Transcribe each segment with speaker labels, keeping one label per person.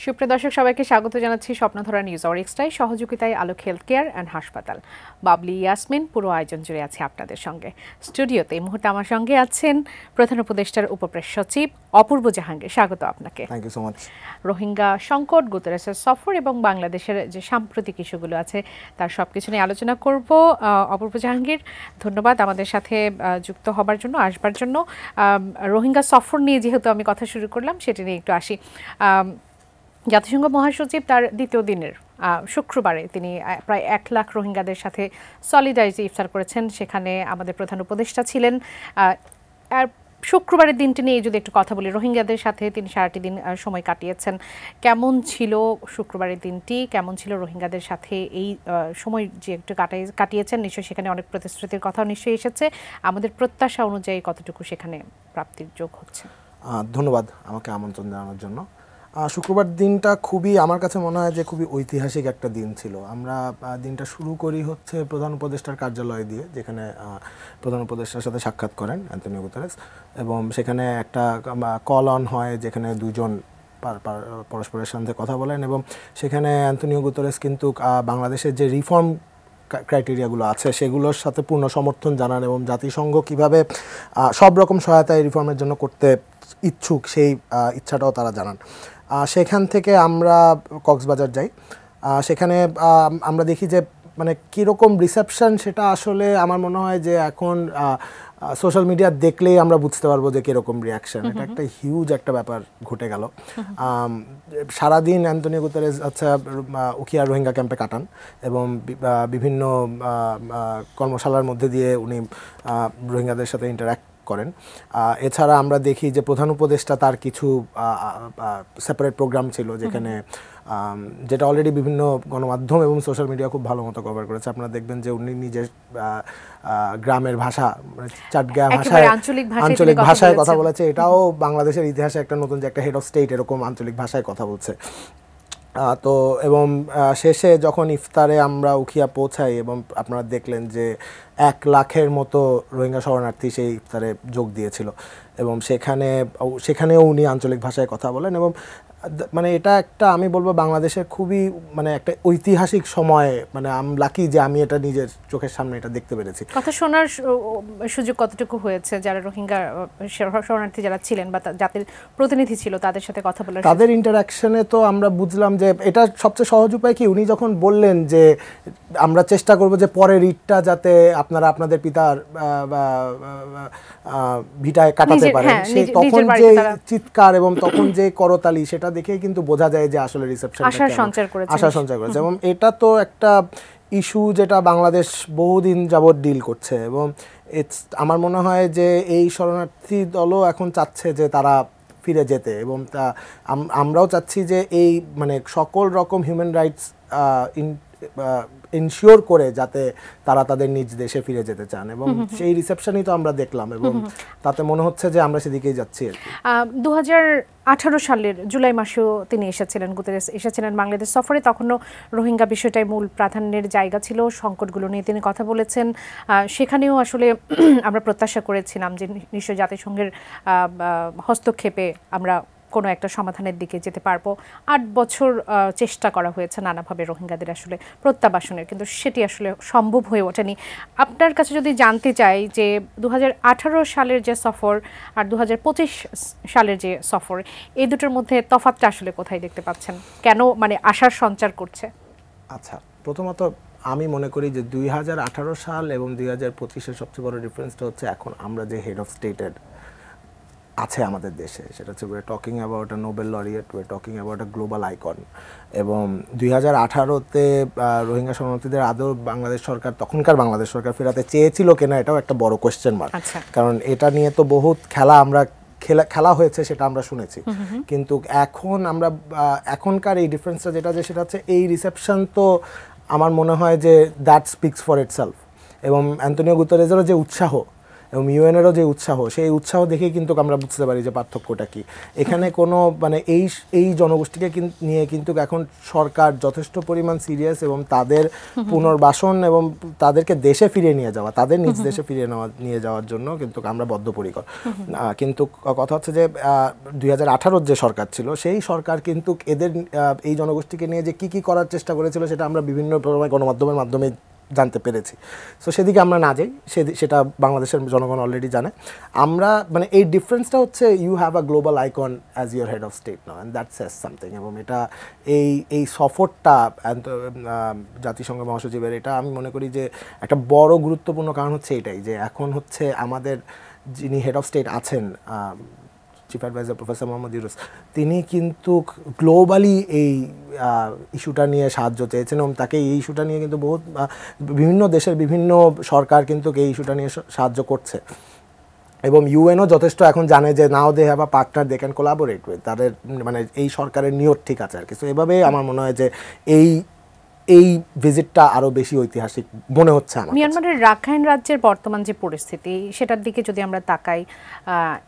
Speaker 1: সুপ্রিয় দর্শক সবাইকে স্বাগত জানাচ্ছি স্বপ্নধারা নিউজ আওয়ার এক্সট্রায় সহযোগিতায় আলোক হেলথ কেয়ার অ্যান্ড হাসপাতাল। বাবলি ইয়াসমিন পুরো আয়োজন জুড়ে আছে আপনাদের সঙ্গে। স্টুডিওতে এই মুহূর্তে আমার সঙ্গে আছেন প্রধান উপদেষ্টার উপপ্রেস সচিব অপূর্ব জাহাঙ্গীর। স্বাগত আপনাকে।
Speaker 2: Thank you so much.
Speaker 1: Rohingya সংকট, গুতেরেসের সফর এবং বাংলাদেশের যে সাম্প্রতিক ইস্যুগুলো আছে তার সবকিছু নিয়ে আলোচনা করব। অপূর্ব জাহাঙ্গীর, ধন্যবাদ আমাদের সাথে যুক্ত হবার জন্য, আসবার জন্য। রোহিঙ্গা সফর নিয়ে যেহেতু আমি কথা শুরু করলাম, সেটি নিয়ে একটু আসি। জাতিসংঘ মহাসচিব তার দ্বিতীয় দিনের শুক্রবারে তিনি প্রায় 1 লাখ রোহিঙ্গাদের সাথে সলিডারিটি ইফতার করেছেন। সেখানে আমাদের প্রধান উপদেষ্টা ছিলেন। আর শুক্রবারের দিনটি নিয়ে যদি একটু কথা বলি, রোহিঙ্গাদের সাথে তিনি সারাটি দিন সময় কাটিয়েছেন। কেমন ছিল শুক্রবারের দিনটি, কেমন ছিল রোহিঙ্গাদের সাথে এই সময় যে একটু কাটিয়েছেন? নিশ্চয়ই সেখানে অনেক প্রতিশ্রুতির কথাও নিশ্চয়ই এসেছে। আমাদের প্রত্যাশা অনুযায়ী কতটুকু সেখানে প্রাপ্তির যোগ হচ্ছে?
Speaker 2: ধন্যবাদ আমাকে আমন্ত্রণ জানানোর জন্য। শুক্রবার দিনটা খুবই, আমার কাছে মনে হয় যে খুবই ঐতিহাসিক একটা দিন ছিল। আমরা দিনটা শুরু করি হচ্ছে প্রধান উপদেষ্টার কার্যালয় দিয়ে, যেখানে প্রধান উপদেষ্টার সাথে সাক্ষাৎ করেন অ্যান্টনিও গুতেরেস, এবং সেখানে একটা কল অন হয় যেখানে দুজন পরস্পরের সাথে কথা বলেন, এবং সেখানে অ্যান্টনিও গুতেরেস কিন্তু বাংলাদেশের যে রিফর্ম ক্রাইটেরিয়াগুলো আছে সেগুলোর সাথে পূর্ণ সমর্থন জানান, এবং জাতিসংঘ কীভাবে সব রকম সহায়তা এই রিফর্মের জন্য করতে ইচ্ছুক সেই ইচ্ছাটাও তারা জানান। সেখান থেকে আমরা কক্সবাজার যাই। সেখানে আমরা দেখি যে মানে কীরকম রিসেপশন, সেটা আসলে আমার মনে হয় যে এখন সোশ্যাল মিডিয়া দেখলেই আমরা বুঝতে পারবো যে কীরকম রিয়াকশন। এটা একটা হিউজ একটা ব্যাপার ঘটে গেল। সারাদিন অ্যান্টনিও গুতেরেস উখিয়া রোহিঙ্গা ক্যাম্পে কাটান, এবং বিভিন্ন কর্মশালার মধ্যে দিয়ে উনি রোহিঙ্গাদের সাথে ইন্টারঅ্যাক্ট করেন। এছাড়া আমরা দেখি যে প্রধান উপদেষ্টা তার কিছু সেপারেট প্রোগ্রাম ছিল, যেখানে যেটা অলরেডি বিভিন্ন গণমাধ্যম এবং সোশ্যাল মিডিয়া খুব ভালো মতো কভার করেছে। আপনারা দেখবেন যে উনি নিজের গ্রামের ভাষা, মানে চাটগা ভাষায়, আঞ্চলিক ভাষায় কথা বলেছে। এটাও বাংলাদেশের ইতিহাসে একটা নতুন, যে একটা হেড অফ স্টেট এরকম আঞ্চলিক ভাষায় কথা বলছে। তো এবং শেষে যখন ইফতারে আমরা উখিয়া পৌঁছাই, এবং আপনারা দেখলেন যে 1 লাখের মতো রোহিঙ্গা শরণার্থী সেই ইফতারে যোগ দিয়েছিল, এবং সেখানেও উনি আঞ্চলিক ভাষায় কথা বলেন। এবং মানে এটা একটা, আমি বলবো বাংলাদেশের খুবই মানে একটা ঐতিহাসিক সময়। মানে আমি লাকি যে আমি এটা নিজের চোখের সামনে এটা দেখতে পেরেছি।
Speaker 1: কথা শোনার সুযোগ কতটুকু হয়েছে? যারা রোহিঙ্গা শরণার্থী যারা ছিলেন বা জাতির প্রতিনিধি ছিল, তাদের সাথে কথা বলার,
Speaker 2: তাদের ইন্টারাকশনে তো আমরা বুঝলাম যে এটা সবচেয়ে সহজ উপায় কি, উনি যখন বললেন যে আমরা চেষ্টা করব যে পরের ঈদটা যাতে আপনারা আপনাদের পিতার ভিটায় কাটাতে পারেন, সেই তখন যে চিৎকার এবং তখন যে করতালি, সেটা দেখেই কিন্তু বোঝা যায় যে আসলে রিসেপশন আশা সঞ্চার করেছে। এবং এটা তো একটা ইস্যু যেটা বাংলাদেশ বহুদিন যাবৎ ডিল করছে, এবং আমার মনে হয় যে এই শরণার্থী দলও এখন চাচ্ছে যে তারা ফিরে যেতে, এবং আমরাও চাচ্ছি যে এই মানে সকল রকম হিউম্যান রাইটস ইনশিওর করে যাতে তারা তাদের নিজ দেশে ফিরে যেতে চান, এবং সেই রিসেপশনই তো আমরা দেখলাম, এবং তাতে মনে হচ্ছে যে আমরা সেদিকেই যাচ্ছি।
Speaker 1: 2018 সালের জুলাই মাসেও তিনি এসেছিলেন, গুতেরেস এসেছিলেন বাংলাদেশ সফরে। তখনও রোহিঙ্গা বিষয়টাই মূল প্রাধান্যের জায়গা ছিল, সংকটগুলো নিয়ে তিনি কথা বলেছেন। সেখানেও আসলে আমরা প্রত্যাশা করেছিলাম যে নিশ্চয় জাতিসংঘের হস্তক্ষেপে আমরা কোনো একটা সমাধানের দিকে যেতে পারবো। 8 বছর চেষ্টা করা হয়েছে নানাভাবে রোহিঙ্গাদের আসলে প্রত্যাবাসনের, কিন্তু সেটি আসলে সম্ভব হয়ে ওঠেনি। আপনার কাছে যদি জানতে চাই যে 2018 সালের যে সফর আর 2025 সালের যে সফর, এই দুটোর মধ্যে তফাৎটা আসলে কোথায় দেখতে পাচ্ছেন? কেন মানে আশার সঞ্চার করছে?
Speaker 2: আচ্ছা, প্রথমত আমি মনে করি যে 2018 সাল এবং 2025-এর সবচেয়ে বড় ডিফারেন্সটা হচ্ছে এখন আমরা যে হেড অফ স্টেটের আছে আমাদের দেশে, সেটা হচ্ছে we're talking about a Nobel laureate, we're talking about a global icon। এবং 2018-তে রোহিঙ্গা শরণার্থীদের আদৌ বাংলাদেশ সরকার, তখনকার বাংলাদেশ সরকার ফেরাতে চেয়েছিল কিনা, এটাও একটা বড় কোয়েশ্চেন মার্ক। কারণ এটা নিয়ে তো বহুত খেলা হয়েছে, সেটা আমরা শুনেছি। কিন্তু এখন আমরা এখনকার এই ডিফারেন্সটা যেটা, সেটা হচ্ছে এই রিসেপশন তো আমার মনে হয় যে দ্যাট স্পিক্স ফর ইটসেলফ। এবং অ্যান্টনিও গুতেরেসেরও যে উৎসাহ, এবং ইউএনেরও যে উৎসাহ, সেই উৎসাহ দেখেই কিন্তু আমরা বুঝতে পারি যে পার্থক্যটা কি। এখানে কোনো মানে এই জনগোষ্ঠীকে নিয়ে কিন্তু এখন সরকার যথেষ্ট পরিমাণ সিরিয়াস, এবং তাদের পুনর্বাসন এবং তাদেরকে দেশে ফিরিয়ে নিয়ে যাওয়া, তাদের নিজ দেশে ফিরিয়ে নিয়ে যাওয়ার জন্য কিন্তু আমরা বদ্ধপরিকর। কিন্তু কথা হচ্ছে যে 2018 যে সরকার ছিল, সেই সরকার কিন্তু এদের এই জনগোষ্ঠীকে নিয়ে যে কি করার চেষ্টা করেছিল সেটা আমরা বিভিন্ন গণমাধ্যমের মাধ্যমে জানতে পেরেছি। সো সেদিকে আমরা না যাই, সেটা বাংলাদেশের জনগণ অলরেডি জানে। আমরা মানে এই ডিফারেন্সটা হচ্ছে you have a global icon as your head of state now, and that says something. এবং এটা এই সফরটা জাতিসংঘ মহাসচিবের, এটা আমি মনে করি যে একটা বড় গুরুত্বপূর্ণ কারণ হচ্ছে এটাই, যে এখন হচ্ছে আমাদের যিনি হেড অফ স্টেট আছেন, chief adviser professor Mohammad Yunus, তিনি কিন্তু গ্লোবালি এই ইস্যুটা নিয়ে সাহায্য চেয়েছেন, এবং তাকে এই ইস্যুটা নিয়ে কিন্তু বিভিন্ন দেশের বিভিন্ন সরকার কিন্তু এই ইস্যুটা নিয়ে সাহায্য করছে। এবং ইউএনও যথেষ্ট এখন জানে যে now they have a partner they can collaborate with, তাদের মানে এই সরকারের নিয়ত ঠিক আছে আর কি। সো এভাবেই আমার মনে হয় যে এই ভিজিটটা আরো বেশি ঐতিহাসিক মনে হচ্ছে আমার।
Speaker 1: মিয়ানমারের রাখাইন রাজ্যের বর্তমান যে পরিস্থিতি, সেটার দিকে যদি আমরা তাকাই,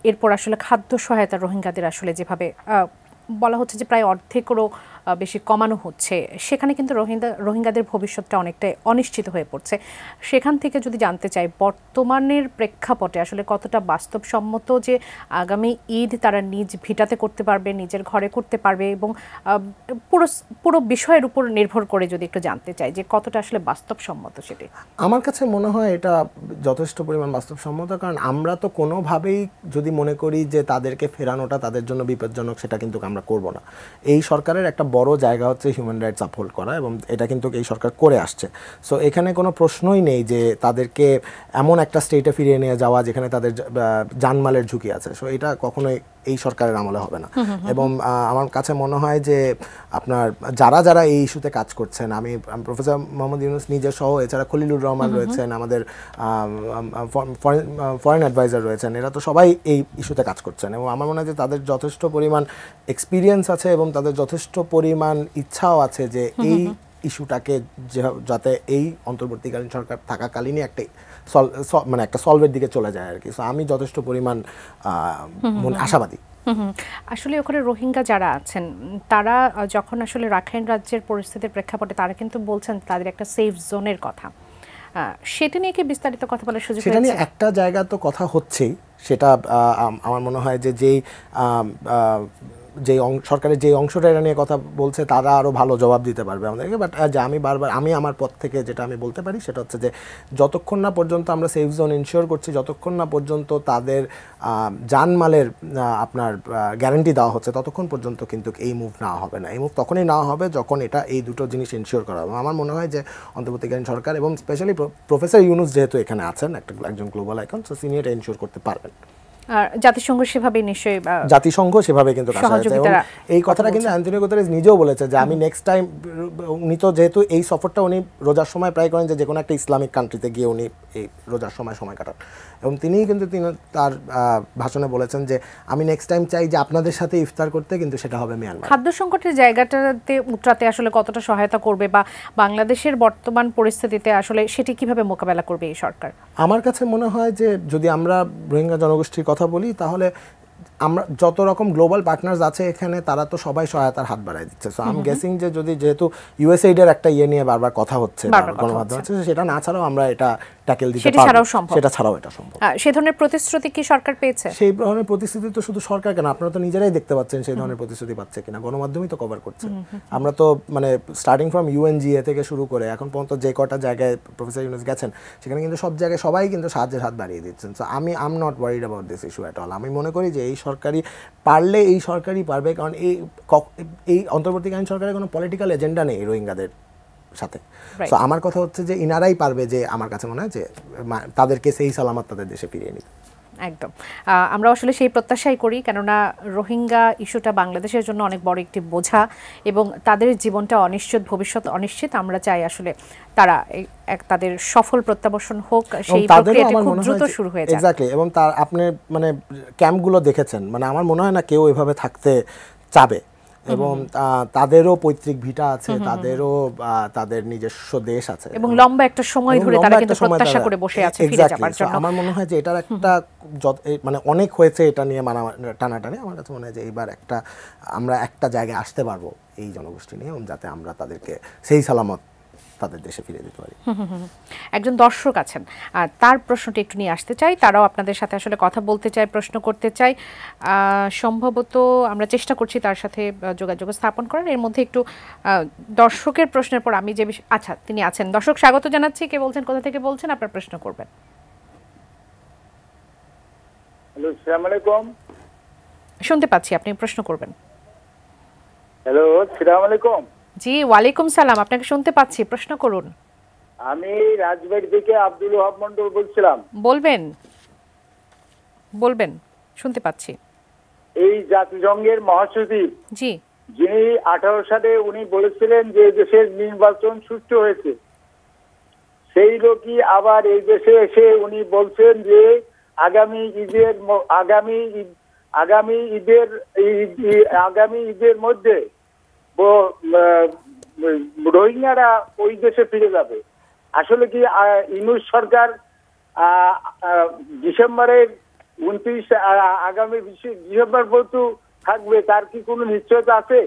Speaker 1: এরপর আসলে খাদ্য সহায়তা রোহিঙ্গাদের আসলে যেভাবে বলা হচ্ছে যে প্রায় অর্ধেকেরও বেশি কমানো হচ্ছে, সেখানে কিন্তু রোহিঙ্গাদের ভবিষ্যৎটা অনেকটাই অনিশ্চিত হয়ে পড়ছে। সেখান থেকে যদি জানতে চাই, বর্তমানের প্রেক্ষাপটে আসলে কতটা বাস্তবসম্মত যে আগামী ঈদ তারা নিজ ভিটাতে করতে পারবে, নিজের ঘরে করতে পারবে, এবং পুরো বিষয়ের উপর নির্ভর করে যদি একটু জানতে চাই যে কতটা আসলে বাস্তবসম্মত সেটি।
Speaker 2: আমার কাছে মনে হয় এটা যথেষ্ট পরিমাণ বাস্তবসম্মত, কারণ আমরা তো কোনোভাবেই যদি মনে করি যে তাদেরকে ফেরানোটা তাদের জন্য বিপজ্জনক, সেটা কিন্তু আমরা করব না। এই সরকারের একটা বড় জায়গা হচ্ছে হিউম্যান রাইটস আপহোল্ড করা, এবং এটা কিন্তু এই সরকার করে আসছে। সো এখানে কোনো প্রশ্নই নেই যে তাদেরকে এমন একটা স্টেটে ফিরিয়ে নিয়ে যাওয়া যেখানে তাদের জানমালের ঝুঁকি আছে। সো এটা কখনোই এই সরকারের আমলে হবে না। এবং আমার কাছে মনে হয় যে আপনার যারা এই ইস্যুতে কাজ করছেন, আমি প্রফেসর মোহাম্মদ ইউনুস নিজে সহ, এছাড়া খলিলুর রহমান রয়েছেন, আমাদের ফরেন অ্যাডভাইজার রয়েছেন, এরা তো সবাই এই ইস্যুতে কাজ করছেন, এবং আমার মনে হয় যে তাদের যথেষ্ট পরিমাণ এক্সপিরিয়েন্স আছে এবং তাদের যথেষ্ট পরিমাণ ইচ্ছাও আছে যে এই ইস্যুটাকে যাতে এই অন্তর্বর্তীকালীন সরকার থাকাকালীনই একটা সলভের দিকে চলে যায় আর কি। সো আমি যথেষ্ট পরিমাণ আশাবাদী।
Speaker 1: আসলে ওখানে রোহিঙ্গা যারা আছেন, তারা যখন আসলে রাখাইন রাজ্যের পরিস্থিতির প্রেক্ষাপটে তারা কিন্তু বলছেন তাদের একটা সেফ জোনের কথা, সেটা নিয়ে কি বিস্তারিত কথা বলার সুযোগ?
Speaker 2: সেটা নিয়ে একটা জায়গা তো কথা হচ্ছেই, সেটা আমার মনে হয় যে সরকারের যে অংশটা এটা নিয়ে কথা বলছে তারা আরও ভালো জবাব দিতে পারবে আমাদেরকে। বাট আমি আমার পথ থেকে যেটা আমি বলতে পারি সেটা হচ্ছে যে যতক্ষণ না পর্যন্ত আমরা সেফ জোন ইনশিওর করছি, যতক্ষণ না পর্যন্ত তাদের জানমালের আপনার গ্যারান্টি দেওয়া হচ্ছে, ততক্ষণ পর্যন্ত কিন্তু এই মুভ নেওয়া হবে না। এই মুভ তখনই নেওয়া হবে যখন এই দুটো জিনিস ইনশিওর করা হবে। আমার মনে হয় যে অন্তর্বর্তীকালীন সরকার এবং স্পেশালি প্রফেসর ইউনুস যেহেতু এখানে আছেন, একজন গ্লোবাল আইকন, সো তিনি এটা ইনশিওর করতে পারবেন।
Speaker 1: আর জাতিসংঘ সেভাবে নিশ্চয়ই
Speaker 2: কিন্তু এই কথাটা কিন্তু অ্যান্টনিও গুতেরেস নিজেও বলেছে যে আমি নেক্সট টাইম, উনি তো যেহেতু এই সফরটা উনি রোজার সময় প্রায় করেন, যে কোনো একটা ইসলামিক কান্ট্রিতে গিয়ে উনি এই রোজার সময় কাটান, এবং তিনি তার ভাষণে বলেছেন যে আমি নেক্সট টাইম চাই যে আপনাদের সাথে ইফতার করতে, কিন্তু সেটা হবে মিয়ানমার।
Speaker 1: খাদ্য সংকটের জায়গাটাতে উতরাতে আসলে কতটা সহায়তা করবে, বা বাংলাদেশের বর্তমান পরিস্থিতিতে আসলে সেটি কিভাবে মোকাবেলা করবে এই সরকার?
Speaker 2: আমার কাছে মনে হয় যে যদি আমরা রোহিঙ্গা জনগোষ্ঠীর কথা বলি, তাহলে আমরা যত রকম গ্লোবাল পার্টনার্স আছে এখানে, তারা তো সবাই সহায়তার হাত বাড়ায় দিচ্ছে। সো আই এম গেসিং যে যেহেতু ইউএসএইডের একটা নিয়ে বারবার কথা হচ্ছে, গণমাধ্যম হচ্ছে, সেটা না ছাড়াও আমরা এটা ট্যাকেল দিতে পারবো, সেটা ছাড়াও এটা সম্ভব।
Speaker 1: সেই ধরনের প্রতিশ্রুতি কি সরকার পেয়েছে?
Speaker 2: সেই ধরনের প্রতিশ্রুতি তো শুধু সরকার কেন, আপনারা তো নিজেরাই দেখতে পাচ্ছেন সেই ধরনের প্রতিশ্রুতি পাচ্ছে কিনা, গণমাধ্যমই তো কভার করছে। আমরা তো মানে স্টার্টিং ফ্রম ইউএনজিএ থেকে শুরু করে এখন পর্যন্ত যে কটা জায়গায় প্রফেসর ইউনুস গেছেন, সেখানে কিন্তু সব জায়গায় সবাই কিন্তু সাহায্যের হাত বাড়িয়ে দিচ্ছেন। So I am not worried about this issue at all. আমি মনে করি যে এই সরকারই পারবে, কারণ এই অন্তর্বর্তীকালীন সরকারের কোনো পলিটিক্যাল এজেন্ডা নেই রোহিঙ্গাদের সাথে। তো আমার কথা হচ্ছে যে ইনারাই পারবে, যে আমার কাছে মনে হয় যে তাদেরকে সেই সালামত তাদের দেশে ফিরিয়ে নিতে।
Speaker 1: একদম, আমরা আসলে সেই প্রত্যাশাই করি, কেননা রোহিঙ্গা ইস্যুটা বাংলাদেশের জন্য অনেক বড় একটি বোঝা, এবং তাদের জীবনটা অনিশ্চিত, ভবিষ্যৎ অনিশ্চিত। আমরা চাই আসলে তারা তাদের সফল প্রত্যাবর্তন হোক, সেই প্রক্রিয়াটি খুব দ্রুত শুরু হয়ে যায়।
Speaker 2: এক্স্যাক্টলি, এবং আপনি মানে ক্যাম্পগুলো দেখেছেন, মানে আমার মনে হয় না কেউ এভাবে থাকতে চাবে। এবং তাদেরও পৈতৃক ভিটা আছে, তাদেরও তাদের নিজস্ব দেশ আছে
Speaker 1: এবং লম্বা একটা সময় ধরে তারা কিন্তু প্রত্যাশা করে বসে আছে ফিরে যাবার জন্য।
Speaker 2: আমার মনে হয় যে এটার একটা মানে অনেক হয়েছে এটা নিয়ে টানাটানি। আমার কাছে মনে হয় যে এইবার আমরা একটা জায়গায় আসতে পারবো এই জনগোষ্ঠী নিয়ে, এবং যাতে আমরা তাদেরকে সেই সালামত তাদের দেশে ফিরে দিতে পারি।
Speaker 1: একজন দর্শক আছেন, তার প্রশ্নটি একটু নিয়ে আসতে চাই, তারাও আপনাদের সাথে আসলে কথা বলতে চাই, প্রশ্ন করতে চাই। সম্ভবত আমরা চেষ্টা করছি তার সাথে যোগাযোগ স্থাপন করার। এর মধ্যে একটু দর্শকের প্রশ্নের পর আমি যে আচ্ছা তিনি আছেন। দর্শক স্বাগত জানাচ্ছি। কে বলছেন, কোথা থেকে বলছেন, আপনার প্রশ্ন করবেন।
Speaker 3: হ্যালো, আসসালামু আলাইকুম।
Speaker 1: শুনতে পাচ্ছি, আপনি প্রশ্ন করবেন।
Speaker 3: হ্যালো, আসসালামু আলাইকুম।
Speaker 1: জি, ওয়ালাইকুম সালাম, আপনাকে শুনতে পাচ্ছি, প্রশ্ন করুন।
Speaker 3: আমি রাজবাড়ি থেকে আব্দুল ওহাব মন্ডল বলছিলাম।
Speaker 1: বলবেন বলবেন, শুনতে পাচ্ছি।
Speaker 3: এই জাতিসংঘের মহাসচিব,
Speaker 1: জি,
Speaker 3: যিনি 18 সালে উনি বলেছিলেন যে দেশের নির্বাচন সুষ্ঠু হয়েছে, সেই লোকই আবার এই দেশে এসে উনি বলছেন যে আগামী ঈদের মধ্যে রোহিঙ্গারা ওই দেশে ফিরে যাবে। আসলে কি ইউনূস সরকার ডিসেম্বরের 29 আগামী ডিসেম্বর পর্যন্ত থাকবে, তার কি কোনো নিশ্চয়তা আছে?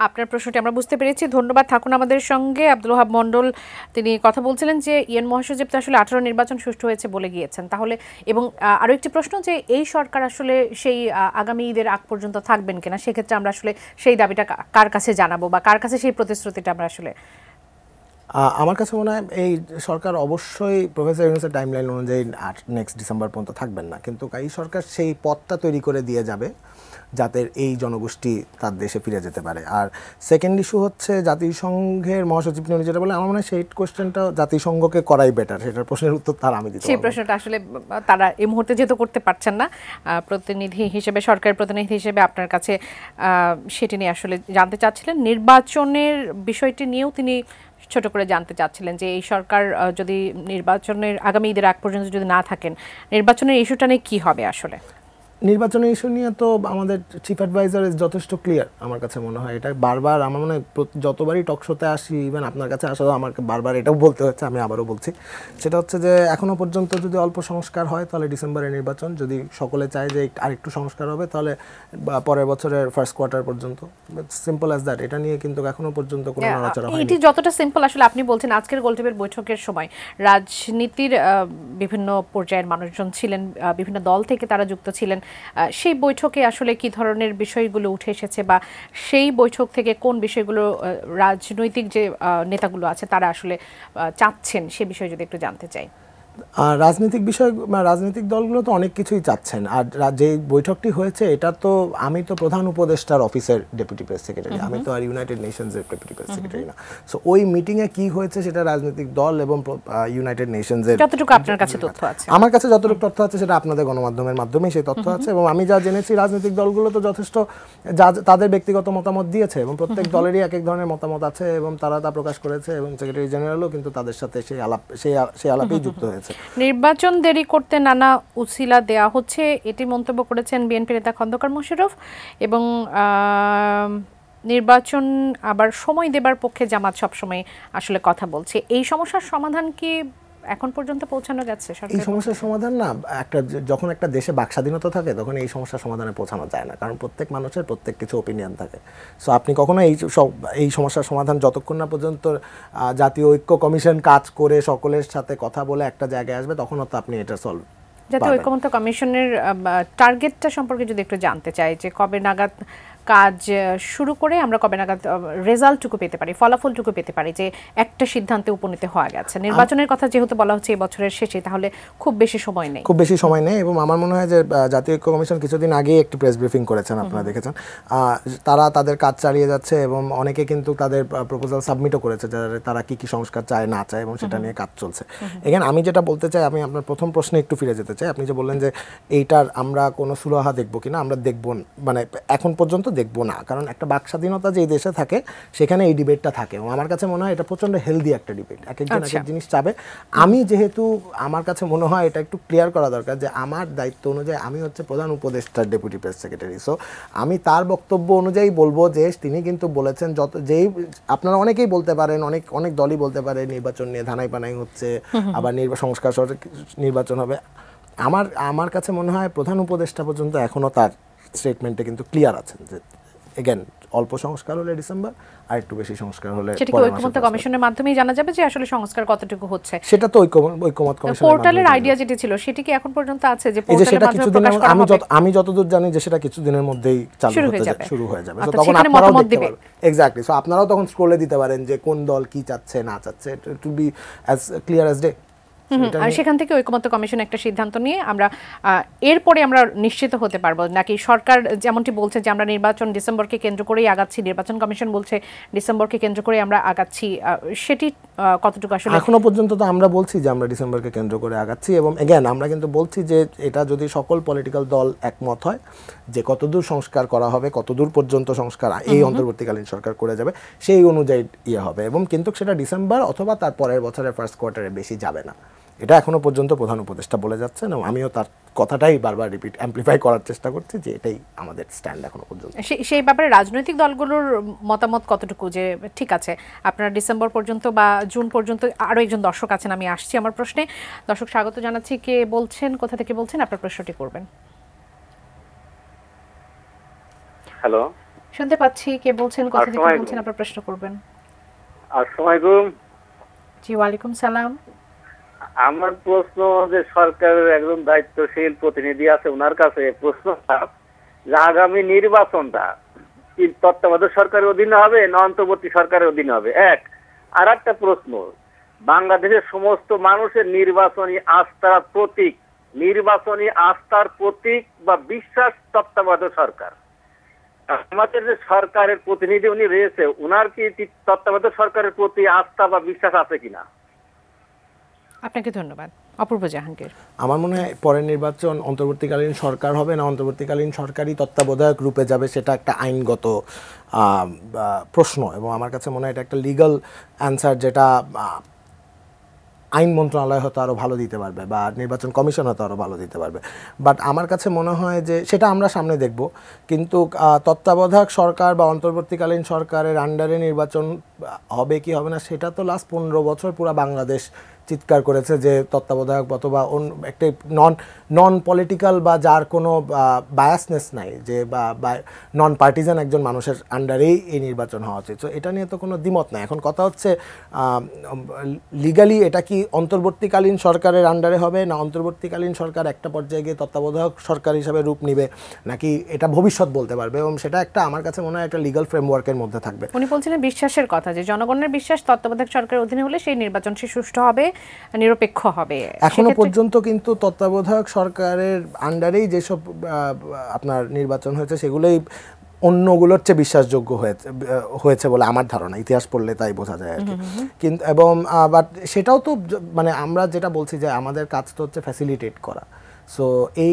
Speaker 1: আপনার প্রশ্নটি আমরা বুঝতে পেরেছি, ধন্যবাদ। থাকুন আমাদের সঙ্গে। আব্দুল ওহাব মন্ডল তিনি কথা বলছিলেন যে ইউএন মহাসচিব তো আসলে 18 নির্বাচন সুষ্ঠু হয়েছে বলে গিয়েছেন, তাহলে এবং আরও একটি প্রশ্ন যে এই সরকার আসলে সেই আগামী ঈদের আগ পর্যন্ত থাকবেন কিনা, সেক্ষেত্রে আমরা আসলে সেই দাবিটা কার কাছে জানাবো বা কার কাছে সেই প্রতিশ্রুতিটা আমরা আসলে।
Speaker 2: আমার কাছে মনে হয় এই সরকার অবশ্যই প্রফেসর ইউনূসের টাইমলাইন অনুযায়ী নেক্সট ডিসেম্বর পর্যন্ত থাকবেন না, কিন্তু এই সরকার সেই পথটা তৈরি করে দিয়ে যাবে যাতে এই জনগোষ্ঠী তার দেশে ফিরে যেতে পারে। আর সেকেন্ড ইস্যু হচ্ছে জাতিসংঘের মহাসচিব উনি যেটা বলে, আমার মনে হয় সেই কোয়েশ্চেনটা জাতিসংঘকে করাই বেটার, সেটার প্রশ্নের উত্তর তার আমি দিতে পারবো।
Speaker 1: সেই প্রশ্নটা আসলে তারা এই মুহূর্তে যেহেতু করতে পারছেন না, প্রতিনিধি হিসেবে, সরকারের প্রতিনিধি হিসেবে আপনার কাছে সেটি নিয়ে আসলে জানতে চাচ্ছিলেন। নির্বাচনের বিষয়টি নিয়েও তিনি ছোট করে জানতে চাচ্ছিলেন যে এই সরকার যদি নির্বাচনের আগামী ঈদের আগ পর্যন্ত যদি না থাকেন, নির্বাচনের ইস্যুটা নিয়ে কী হবে আসলে।
Speaker 2: নির্বাচনের ইস্যু নিয়ে তো আমাদের চিফ অ্যাডভাইজার যথেষ্ট ক্লিয়ার আমার কাছে মনে হয়। এটা বারবার আমার মনে হয় যতবারই টক শোতে আসি, ইভেন আপনার কাছে আসাও আমাকে বারবার এটাও বলতে হচ্ছে, আমি আবারও বলছি, সেটা হচ্ছে যে এখনও পর্যন্ত যদি অল্প সংস্কার হয় তাহলে ডিসেম্বরে নির্বাচন, যদি সকলে চায় যে আরেকটু সংস্কার হবে তাহলে পরের বছরের ফার্স্ট কোয়ার্টার পর্যন্ত, সিম্পল অ্যাজ দ্যাট। এটা নিয়ে কিন্তু এখনও পর্যন্ত কোনো নড়াচড়া হয়নি।
Speaker 1: এটি যতটা সিম্পল আসলে আপনি বলছেন, আজকের গোলটেবিল বৈঠকের সময় রাজনীতির বিভিন্ন পর্যায়ের মানুষজন ছিলেন, বিভিন্ন দল থেকে তারা যুক্ত ছিলেন। সেই বৈঠকে আসলে কি ধরনের বিষয়গুলো উঠে এসেছে বা সেই বৈঠক থেকে কোন বিষয়গুলো রাজনৈতিক যে নেতাগুলো আছে তারা আসলে চাচ্ছেন, সে বিষয়ে যদি একটু জানতে চাই।
Speaker 2: রাজনৈতিক বিষয়, রাজনৈতিক দলগুলো তো অনেক কিছুই চাচ্ছেন। আর যে বৈঠকটি হয়েছে এটা তো, আমি তো প্রধান উপদেষ্টার অফিসের ডেপুটি প্রেস সেক্রেটারি, আমি তো আর ইউনাইটেড নেশনসের ডেপুটি প্রেস সেক্রেটারি না। সো ওই মিটিংয়ে কি হয়েছে সেটা রাজনৈতিক দল এবং ইউনাইটেড নেশনসের,
Speaker 1: যতটুকু আপনার কাছে তথ্য আছে,
Speaker 2: আমার কাছে যতটুকু তথ্য আছে সেটা আপনাদের গণমাধ্যমের মাধ্যমেই সেই তথ্য আছে। এবং আমি যা জেনেছি রাজনৈতিক দলগুলো তো যথেষ্ট তাদের ব্যক্তিগত মতামত দিয়েছে, এবং প্রত্যেক দলেরই এক এক ধরনের মতামত আছে এবং তারা তা প্রকাশ করেছে, এবং সেক্রেটারি জেনারেলও কিন্তু তাদের সাথে সেই আলাপেই যুক্ত হয়েছে।
Speaker 1: নির্বাচন দেরি করতে নানা উছিলা দেয়া হচ্ছে, এটি মন্তব্য করেছেন বিএনপি নেতা খন্দকার মোশাররফ। এবং নির্বাচন আবার সময় দেবার পক্ষে জামাত সবসময় আসলে কথা বলছে। এই সমস্যার সমাধান কি এখন পর্যন্ত পৌঁছানো গেছে?
Speaker 2: এই সমস্যার সমাধান না, যখন একটা দেশে বাক স্বাধীনতা থাকে তখন এই সমস্যার সমাধানে পৌঁছানো যায় না, কারণ প্রত্যেক মানুষের প্রত্যেক কিছু ওপিনিয়ন থাকে। সো আপনি কখনো এই সমস্যার সমাধান যতক্ষণ না পর্যন্ত জাতীয় ঐক্য কমিশন কাজ করে সকলের সাথে কথা বলে একটা জায়গায় আসবে, তখনও তো আপনি এটা সলভ।
Speaker 1: জাতীয় ঐক্যমত্য কমিশনের টার্গেটটা সম্পর্কে যদি একটু জানতে চাই, যে কবে নাগাদ কাজ শুরু করে আমরা কবে নাগাদ রেজাল্টটুকু পেতে পারি, ফলাফলটুকু পেতে পারি, যে একটা সিদ্ধান্তে উপনীত হওয়া গেছে। নির্বাচনের কথা যেহেতু বলা হচ্ছে এই বছরের শেষে, তাহলে খুব বেশি সময় নেই।
Speaker 2: এবং আমার মনে হয় যে জাতীয় ঐক্য কমিশন কিছুদিন আগেই একটি প্রেস ব্রিফিং করেছেন, আপনারা দেখেছেন। তারা তাদের কাজ চালিয়ে যাচ্ছে এবং অনেকে কিন্তু তাদের প্রপোজাল সাবমিটও করেছে, তারা কি কি সংস্কার চায় না চায়, এবং সেটা নিয়ে কাজ চলছে। এখানে আমি যেটা বলতে চাই, আমি আপনার প্রথম প্রশ্নে একটু ফিরে যেতে চাই। আপনি যে বললেন যে এইটার আমরা কোনো সুরাহা দেখবো কিনা, আমরা দেখবো, মানে এখন পর্যন্ত দেখবো না, কারণ একটা বাক স্বাধীনতা যে দেশে থাকে সেখানে এই ডিবেটটা থাকে এবং আমার কাছে মনে হয় এটা প্রচণ্ড হেলদি একটা ডিবেট, এক একজন এক এক জিনিস চাবে। আমি যেহেতু আমার কাছে মনে হয় এটা একটু ক্লিয়ার করা দরকার যে আমার দায়িত্ব অনুযায়ী আমি হচ্ছে প্রধান উপদেষ্টার ডেপুটি প্রেস সেক্রেটারি, সো আমি তার বক্তব্য অনুযায়ী বলবো যে তিনি কিন্তু বলেছেন যেই আপনারা অনেকেই বলতে পারেন, অনেক দলই বলতে পারে নির্বাচন নিয়ে ধানাই পানাই হচ্ছে, আবার সংস্কার নির্বাচন হবে। আমার কাছে মনে হয় প্রধান উপদেষ্টা পর্যন্ত এখনো তার স্টেটমেন্টে কিন্তু ক্লিয়ার আছেন যে এগেন অল্প সংস্কার হলে ডিসেম্বর, আর একটু বেশি সংস্কার হলে
Speaker 1: সেটা কি ঐকমত্য কমিশনের মাধ্যমেই জানা যাবে যে আসলে সংস্কার কতটুকু হচ্ছে?
Speaker 2: সেটা তো ঐকমত্য কমিশনের
Speaker 1: পোর্টালের আইডিয়া যেটা ছিল সেটা কি এখন পর্যন্ত আছে যে পোর্টালের মাধ্যমে প্রকাশ করা হবে?
Speaker 2: আমি যতদূর জানি যে সেটা কিছুদিনের মধ্যেই শুরু হয়ে যাবে। তো তখন
Speaker 1: সেখানে
Speaker 2: আপনারাও
Speaker 1: মতামত
Speaker 2: দেখতে
Speaker 1: দিবে।
Speaker 2: পারবেন এক্স্যাক্টলি, সো আপনারাও তখন স্ক্রলে দিতে পারেন যে কোন দল কি চাচ্ছে না চাচ্ছে, it will be as clear as day.
Speaker 1: আর সেখান থেকে ঐকমত্য কমিশন একটা সিদ্ধান্ত নিয়ে আমরা এরপরে আমরা নিশ্চিত হতে পারবো নাকি সরকার যেমনটি বলছে যে আমরা নির্বাচন ডিসেম্বরকে কেন্দ্র করেই আগাচ্ছি, নির্বাচন কমিশন বলছে ডিসেম্বরকে কেন্দ্র করে আমরা আগাচ্ছি, সেটি কতটুকু আসলে?
Speaker 2: এখনো পর্যন্ত তো আমরা বলছি যে আমরা ডিসেম্বরকে কেন্দ্র করে আগাচ্ছি এবং এগেন আমরা কিন্তু বলছি যে এটা যদি সকল পলিটিক্যাল দল একমত হয় যে কতদূর সংস্কার করা হবে, কতদূর পর্যন্ত সংস্কার এই অন্তর্বর্তীকালীন সরকার করে যাবে সেই অনুযায়ী হবে, এবং কিন্তু সেটা ডিসেম্বর অথবা তার পরের বছরের ফার্স্ট কোয়ার্টারে বেশি যাবে না, এটা এখনো পর্যন্ত প্রধান উপদেষ্টা বলে যাচ্ছেন এবং আমিও তার কথাটাই বারবার অ্যাম্প্লিফাই করার চেষ্টা করছি যে এটাই আমাদের স্ট্যান্ড এখনো পর্যন্ত।
Speaker 1: সেই ব্যাপারে রাজনৈতিক দলগুলোর মতামত কতটুকু যে ঠিক আছে আপনারা ডিসেম্বর পর্যন্ত বা জুন পর্যন্ত? আরও একজন দর্শক আছেন, আমি আসছি আমার প্রশ্নে। দর্শক স্বাগত জানাচ্ছি, কে বলছেন, কোথা থেকে বলছেন, আপনার প্রশ্নটি করবেন।
Speaker 3: হ্যালো,
Speaker 1: শুনতে পাচ্ছি, কে বলছেন, কোথা থেকে বলছেন, আপনার প্রশ্ন করবেন।
Speaker 3: আসসালামু আলাইকুম।
Speaker 1: জি ওয়ালাইকুম সালাম।
Speaker 3: আমার প্রশ্ন যে সরকারের একজন দায়িত্বশীল প্রতিনিধি আছে ওনার কাছে প্রশ্নটা যে আগামী নির্বাচনটা কি তত্ত্বাবধায়ক সরকারের অধীনে হবে না অন্তর্বর্তী সরকারের অধীনে হবে? এক। আর একটা প্রশ্ন, বাংলাদেশের সমস্ত মানুষের নির্বাচনী আস্থার প্রতীক বা বিশ্বাস তত্ত্বাবধায়ক সরকার। আমাদের যে সরকারের প্রতিনিধি উনি রয়েছে ওনার কি তত্ত্বাবধায়ক সরকারের প্রতি আস্থা বা বিশ্বাস আছে কিনা?
Speaker 1: আপনাকে ধন্যবাদ। অপূর্ব জাহাঙ্গীর।
Speaker 2: আমার মনে হয় পরের নির্বাচন অন্তর্বর্তীকালীন সরকার হবে না অন্তর্বর্তীকালীন সরকারই তত্ত্বাবধায়ক রূপে যাবে, সেটা একটা আইনগত প্রশ্ন এবং আমার কাছে মনে হয় এটা একটা লিগ্যাল অ্যান্সার যেটা আইন মন্ত্রণালয় হয়তো আরও ভালো দিতে পারবে বা নির্বাচন কমিশন হয়তো আরও ভালো দিতে পারবে, বাট আমার কাছে মনে হয় যে সেটা আমরা সামনে দেখব। কিন্তু তত্ত্বাবধায়ক সরকার বা অন্তর্বর্তীকালীন সরকারের আন্ডারে নির্বাচন হবে কি হবে না সেটা তো লাস্ট 15 বছর পুরো বাংলাদেশ চিৎকার করেছে যে তত্ত্বাবধায়ক অথবা একটা নন পলিটিক্যাল বা যার কোনো বায়াসনেস নাই যে বা নন পার্টিজান একজন মানুষের আন্ডারেই এই নির্বাচন হওয়া উচিত। তো এটা নিয়ে তো কোনো দ্বিমত নাই। এখন কথা হচ্ছে লিগালি এটা কি অন্তর্বর্তীকালীন সরকারের আন্ডারে হবে না অন্তর্বর্তীকালীন সরকার একটা পর্যায়ে গিয়ে তত্ত্বাবধায়ক সরকার হিসাবে রূপ নিবে, নাকি এটা ভবিষ্যৎ বলতে পারবে, এবং সেটা একটা আমার কাছে মনে হয় একটা লিগাল ফ্রেমওয়ার্কের মধ্যে থাকবে।
Speaker 1: উনি বলছিলেন বিশ্বাসের কথা যে জনগণের বিশ্বাস তত্ত্বাবধায়ক সরকারের অধীনে হলে সেই নির্বাচন সুষ্ঠু হবে, নিরপেক্ষ হবে।
Speaker 2: এখনো পর্যন্ত কিন্তু তত্ত্বাবধায়ক সরকারের আন্ডারেই যেসব আপনার নির্বাচন হয়েছে সেগুলোই অন্যগুলোর চেয়ে বিশ্বাসযোগ্য হয়েছে বলে আমার ধারণা, ইতিহাস পড়লে তাই বোঝা যায় আর কি। কিন্তু এবং বাট সেটাও তো মানে আমরা যেটা বলছি যে আমাদের কাজ তো হচ্ছে ফ্যাসিলিটেট করা, সো এই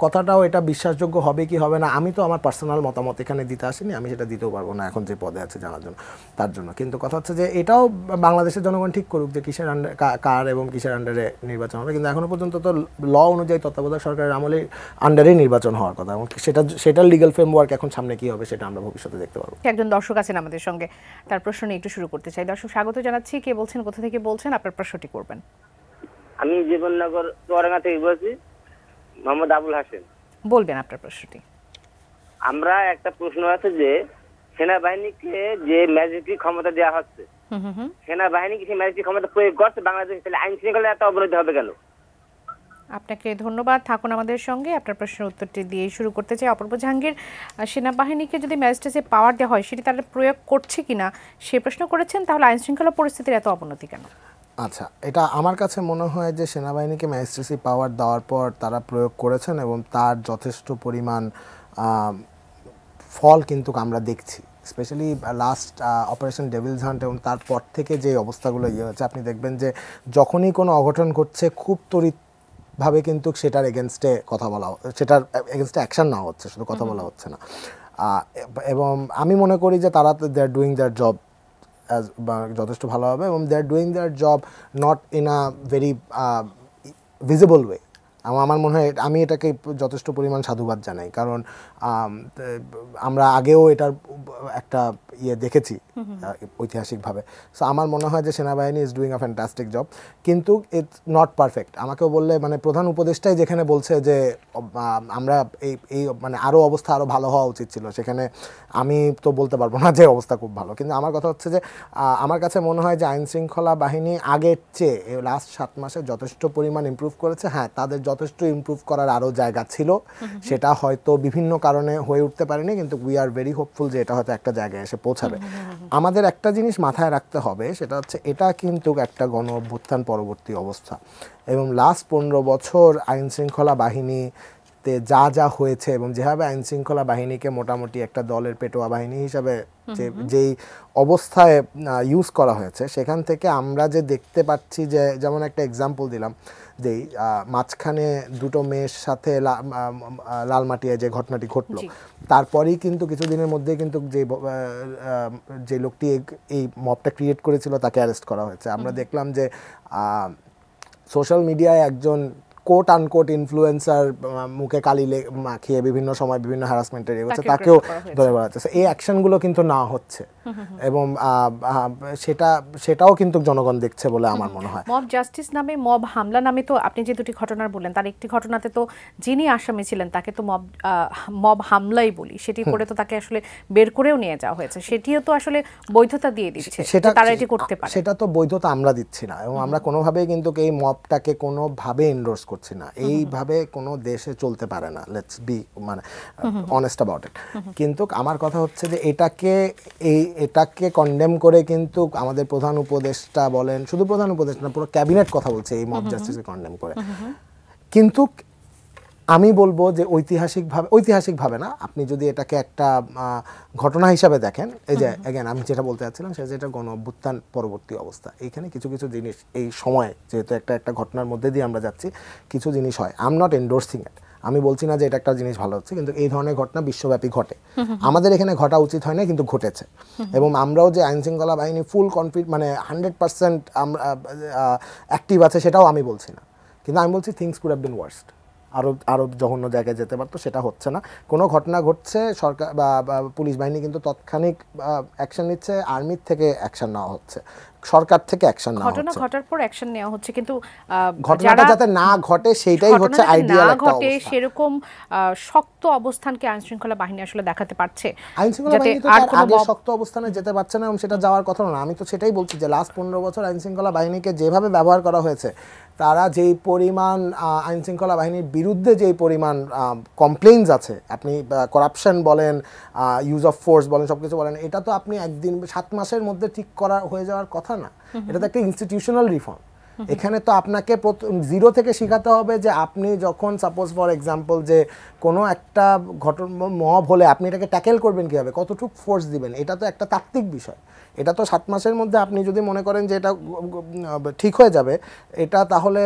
Speaker 2: কথাটাও এটা বিশ্বাসযোগ্য হবে কি হবে না আমি তো আমার পার্সোনাল মতামত এখানে দিতে আসিনি, আমি সেটা দিতেও পারবো না এখন যে পদে আছে জানার জন্য তার জন্য। কিন্তু কথা হচ্ছে যে এটাও বাংলাদেশের জনগণ ঠিক করুক যে কিসের কার এবং কিসের আন্ডারে নির্বাচন হবে, কিন্তু এখনো পর্যন্ত তো ল অনুযায়ী তত্ত্বাবধায়ক সরকারের আমলে আন্ডারে নির্বাচন হওয়ার কথা, এবং সেটার লিগ্যাল ফ্রেমওয়ার্ক এখন সামনে কি হবে সেটা আমরা ভবিষ্যতে দেখতে পারবো।
Speaker 1: একজন দর্শক আছেন আমাদের সঙ্গে, তার প্রশ্ন নিয়ে একটু শুরু করতে চাই। দর্শক স্বাগত জানাচ্ছি, কে বলছেন, কোথা থেকে বলছেন, আপনার প্রশ্নটি করবেন।
Speaker 4: আমি জীবননগর চুয়াডাঙ্গা থেকে বলছি, মোহাম্মদ আবুল হাসেম।
Speaker 1: বলবেন আপনার প্রশ্নটি।
Speaker 4: আমরা একটা প্রশ্ন আছে যে সেনাবাহিনীকে যে ম্যাজিস্ট্রেট ক্ষমতা দেওয়া হচ্ছে, সেনাবাহিনীকে সেই ম্যাজিস্ট্রেট ক্ষমতা প্রয়োগ করছে বাংলাদেশে, তাহলে আইন শৃঙ্খলা এত অবনতি হবে কেন?
Speaker 1: আপনাকে ধন্যবাদ, থাকুন আমাদের সঙ্গে। আপনার প্রশ্নের উত্তরটি দিয়ে শুরু করতে চাই। অপূর্ব জাহাঙ্গীর, সেনাবাহিনীকে যদি ম্যাজিস্ট্রেটে পাওয়ার দেওয়া হয় সেটি তারা প্রয়োগ করছে কিনা সে প্রশ্ন করেছেন, তাহলে আইন শৃঙ্খলা পরিস্থিতির এত অবনতি কেন?
Speaker 2: আচ্ছা, এটা আমার কাছে মনে হয় যে সেনাবাহিনীকে ম্যাজিস্ট্রেসি পাওয়ার দেওয়ার পর তারা প্রয়োগ করেছেন এবং তার যথেষ্ট পরিমাণ ফল কিন্তু আমরা দেখছি, specially last operation Devil's hunt এবং তারপর থেকে যে অবস্থাগুলো হয়েছে আপনি দেখবেন যে যখনই কোনো অঘটন ঘটছে খুব তড়িৎভাবে কিন্তু সেটার এগেনস্টে কথা বলা, সেটার এগেনস্টে অ্যাকশন নেওয়া হচ্ছে, শুধু কথা বলা হচ্ছে না। এবং আমি মনে করি যে তারা দে আর ডুইং দেয়ার জব যথেষ্ট ভালো হবে, এবং they are doing their job not in a very visible way. আমার মনে হয় আমি এটাকে যথেষ্ট পরিমাণ সাধুবাদ জানাই, কারণ আমরা আগেও এটার একটা দেখেছি ঐতিহাসিকভাবে। সো আমার মনে হয় যে সেনাবাহিনী is doing a fantastic job, কিন্তু ইটস নট পারফেক্ট। আমাকেও বললে মানে প্রধান উপদেষ্টাই যেখানে বলছে যে আমরা এই মানে আরও অবস্থা আরও ভালো হওয়া উচিত ছিল, সেখানে আমি তো বলতে পারবো না যে অবস্থা খুব ভালো। কিন্তু আমার কথা হচ্ছে যে আমার কাছে মনে হয় যে আইনশৃঙ্খলা বাহিনী আগের চেয়ে লাস্ট 7 মাসে যথেষ্ট পরিমাণ ইমপ্রুভ করেছে। হ্যাঁ, তাদের যথেষ্ট ইমপ্রুভ করার আরও জায়গা ছিল, সেটা হয়তো বিভিন্ন কারণে হয়ে উঠতে পারেনি, কিন্তু উই আর ভেরি হোপফুল যে এটা হয়তো একটা জায়গায় এসে পৌঁছাবে। আমাদের একটা জিনিস মাথায় রাখতে হবে, সেটা হচ্ছে এটা কিন্তু একটা গণ অভ্যুত্থান পরবর্তী অবস্থা, এবং লাস্ট 15 বছর আইনশৃঙ্খলা বাহিনীতে যা যা হয়েছে এবং যেভাবে আইনশৃঙ্খলা বাহিনীকে মোটামুটি একটা দলের পেটোয়া বাহিনী হিসাবে যেই অবস্থায় ইউজ করা হয়েছে, সেখান থেকে আমরা যে দেখতে পাচ্ছি যে, যেমন একটা এক্সাম্পল দিলাম, যেই মাঝখানে দুটো মেয়ের সাথে লালমাটিয়ায় যে ঘটনাটি ঘটলো, তারপরেই কিন্তু কিছুদিনের মধ্যেই কিন্তু যে লোকটি এই মবটা ক্রিয়েট করেছিল তাকে অ্যারেস্ট করা হয়েছে। আমরা দেখলাম যে সোশ্যাল মিডিয়ায় একজন কোট আনকোট ইনফ্লুয়েন্সার মুখে কালি মাখিয়ে বিভিন্ন সময় বিভিন্ন হ্যারাসমেন্টের হচ্ছে, তাকেও ধরে বলা হচ্ছে। এই অ্যাকশনগুলো কিন্তু না হচ্ছে, এবং সেটাও কিন্তু জনগণ দেখছে বলে আমার মনে হয়।
Speaker 1: মব জাস্টিস নামে, মব হামলা নামে তো আপনি যে দুটি ঘটনার বললেন, তার একটি ঘটনাতে তো যিনি আসামি ছিলেন তাকে তো মব হামলাই বলি, সেটি করে তো তাকে আসলে বের করেও নিয়ে যাওয়া হয়েছে। সেটিও তো আসলে বৈধতা দিয়ে দিচ্ছে সেটা তারা এটি করতে পারে।
Speaker 2: সেটা তো বৈধতা আমরা দিচ্ছি না, এবং আমরা কোনোভাবেই কিন্তু এই মবটাকে কোনোভাবে এন্ডোর্স করছি না। এইভাবে কোনো দেশে চলতে পারে না, লেটস বি মানে অনেস্ট অ্যাবাউট ইট। কিন্তু আমার কথা হচ্ছে যে এটাকে কন্ডেম করে কিন্তু আমাদের প্রধান উপদেষ্টা বলেন, শুধু প্রধান উপদেষ্টা না, পুরো ক্যাবিনেট কথা বলছে এই মব জাস্টিসকে কন্ডেম করে। কিন্তু আমি বলবো যে ঐতিহাসিকভাবে না, আপনি যদি এটাকে একটা ঘটনা হিসাবে দেখেন, এই যে এগেন আমি যেটা বলতে চাচ্ছিলাম সেটা যেটা গণ অভ্যুত্থান পরবর্তী অবস্থা, এইখানে কিছু কিছু জিনিস এই সময় যেহেতু একটা ঘটনার মধ্যে দিয়ে আমরা যাচ্ছি, কিছু জিনিস হয়। আই এম নট এন্ডোর্সিং ইট, আমি বলছি না যে এটা একটা জিনিস ভালো হচ্ছে, কিন্তু এই ধরনের ঘটনা বিশ্বব্যাপী ঘটে। আমাদের এখানে ঘটা উচিত হয় না, কিন্তু ঘটেছে। এবং আমরাও যে আইনশৃঙ্খলা বাহিনী ফুল মানে 100% আমরা অ্যাক্টিভ আছে সেটাও আমি বলছি না, কিন্তু আমি বলছি things could have been worst. আরও জঘন্য জায়গায় যেতে পারতো, সেটা হচ্ছে না। কোনো ঘটনা ঘটছে, সরকার বা পুলিশ বাহিনী কিন্তু তৎক্ষণিক অ্যাকশন নিচ্ছে, আর্মির থেকে অ্যাকশন নেওয়া হচ্ছে, সরকার থেকে অ্যাকশন নেওয়া হচ্ছে,
Speaker 1: ঘটনা ঘটার পর অ্যাকশন নেওয়া হচ্ছে, কিন্তু
Speaker 2: ঘটনাটা যাতে না ঘটে সেইটাই হচ্ছে আইডিয়াল একটা অবস্থা।
Speaker 1: সেরকম শক্ত অবস্থানকে আইনশৃঙ্খলা বাহিনী আসলে দেখাতে পারছে।
Speaker 2: আইনশৃঙ্খলা বাহিনী তো তার আগে শক্ত অবস্থানে যেতে পারছে না, এবং সেটা যাওয়ার কথা না। আমি তো সেটাই বলছি যে লাস্ট 15 বছর আইনশৃঙ্খলা বাহিনীকে যেভাবে ব্যবহার করা হয়েছে, তারা যেই পরিমাণ আইনশৃঙ্খলা বাহিনীর বিরুদ্ধে যেই পরিমাণ কমপ্লেইনস আছে, আপনি করাপশন বলেন, ইউজ অফ ফোর্স বলেন, সব কিছু বলেন, এটা তো আপনি 7 মাসের মধ্যে ঠিক করা হয়ে যাওয়ার কথা না। এটা তো একটা ইনস্টিটিউশনাল রিফর্ম। এখানে তো আপনাকে জিরো থেকে শেখাতে হবে যে আপনি যখন সাপোজ ফর এক্সাম্পল যে কোনো একটা মব হলে আপনি এটাকে ট্যাকেল করবেন কীভাবে, কতটুকু ফোর্স দিবেন, এটা তো একটা তাত্ত্বিক বিষয়। এটা তো 7 মাসের মধ্যে আপনি যদি মনে করেন যে এটা ঠিক হয়ে যাবে, এটা তাহলে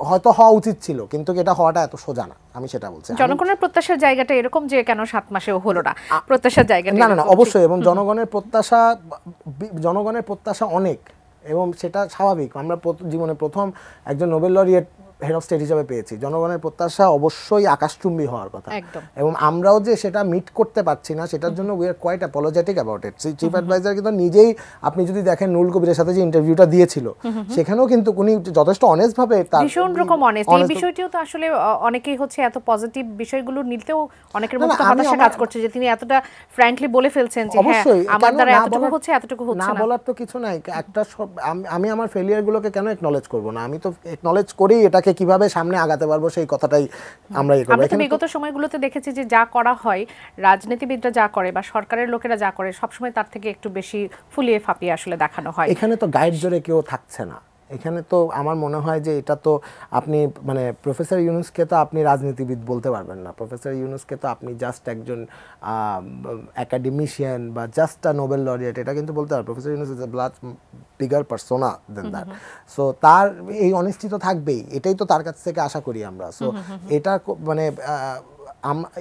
Speaker 2: হয়তো হওয়া উচিত ছিল, কিন্তু এটা হওয়াটা এত সোজা না। আমি সেটা বলছি।
Speaker 1: জনগণের প্রত্যাশার জায়গাটা এরকম যে কেন 7 মাসেও হলো না, প্রত্যাশার জায়গাটা
Speaker 2: না অবশ্যই, এবং জনগণের প্রত্যাশা অনেক, এবং সেটা স্বাভাবিক। আমরা জীবনে প্রথম একজন Nobel laureate head of state হিসেবে পেয়েছি। জনগণের প্রত্যাশা অবশ্যই আকাশচুম্বী হওয়ার কথা, এবং আমরাও যে সেটা মিট করতে পারছি না, সেটার জন্য we are quite apologetic about it. Chief adviser কিন্তু নিজেই, আপনি যদি দেখেন নুরুল কবিরের সাথে যে ইন্টারভিউটা দিয়েছিল, সেখানেও কিন্তু উনি যথেষ্ট অনেস্ট ভাবে,
Speaker 1: ভীষণ রকম অনেস্ট। এই বিষয়টিও তো আসলে অনেকেই হচ্ছে এত পজিটিভ বিষয়গুলো নিতেও অনেকের মধ্যে হতাশা কাজ করছে যে তিনি এতটা ফ্র্যাঙ্কলি বলে ফেলছেন যে হ্যাঁ আমার দ্বারা এতটুকু হচ্ছে, এতটুকু হচ্ছে না।
Speaker 2: বলার তো কিছু নাই। একটা আমি আমার ফেলিয়ারগুলোকে কেন একনলেজ করব না? আমি তো একনলেজ করি এটাকে কিভাবে সামনে আগাতে পারবো সেই কথাটাই আমরা
Speaker 1: আমরা তো বিগত সময়গুলোতে দেখেছি যে যা করা হয়, রাজনীতিবিদরা যা করে বা সরকারের লোকেরা যা করে, সবসময় তার থেকে একটু বেশি ফুলিয়ে ফাঁপিয়ে আসলে দেখানো হয়।
Speaker 2: এখানে তো গাইড জোরে কেউ থাকছে না। এখানে তো আমার মনে হয় যে এটা তো আপনি মানে প্রফেসর ইউনুসকে তো আপনি রাজনীতিবিদ বলতে পারবেন না। প্রফেসর ইউনুসকে তো আপনি জাস্ট একজন একাডেমিশিয়ান বা জাস্ট আ নোবেল লরিয়েট এটা কিন্তু বলতে পারবেন। Professor Yunus is a bigger persona than that. So তার এই অনেস্টি তো থাকবেই, এটাই তো তার কাছ থেকে আশা করি আমরা। সো এটা মানে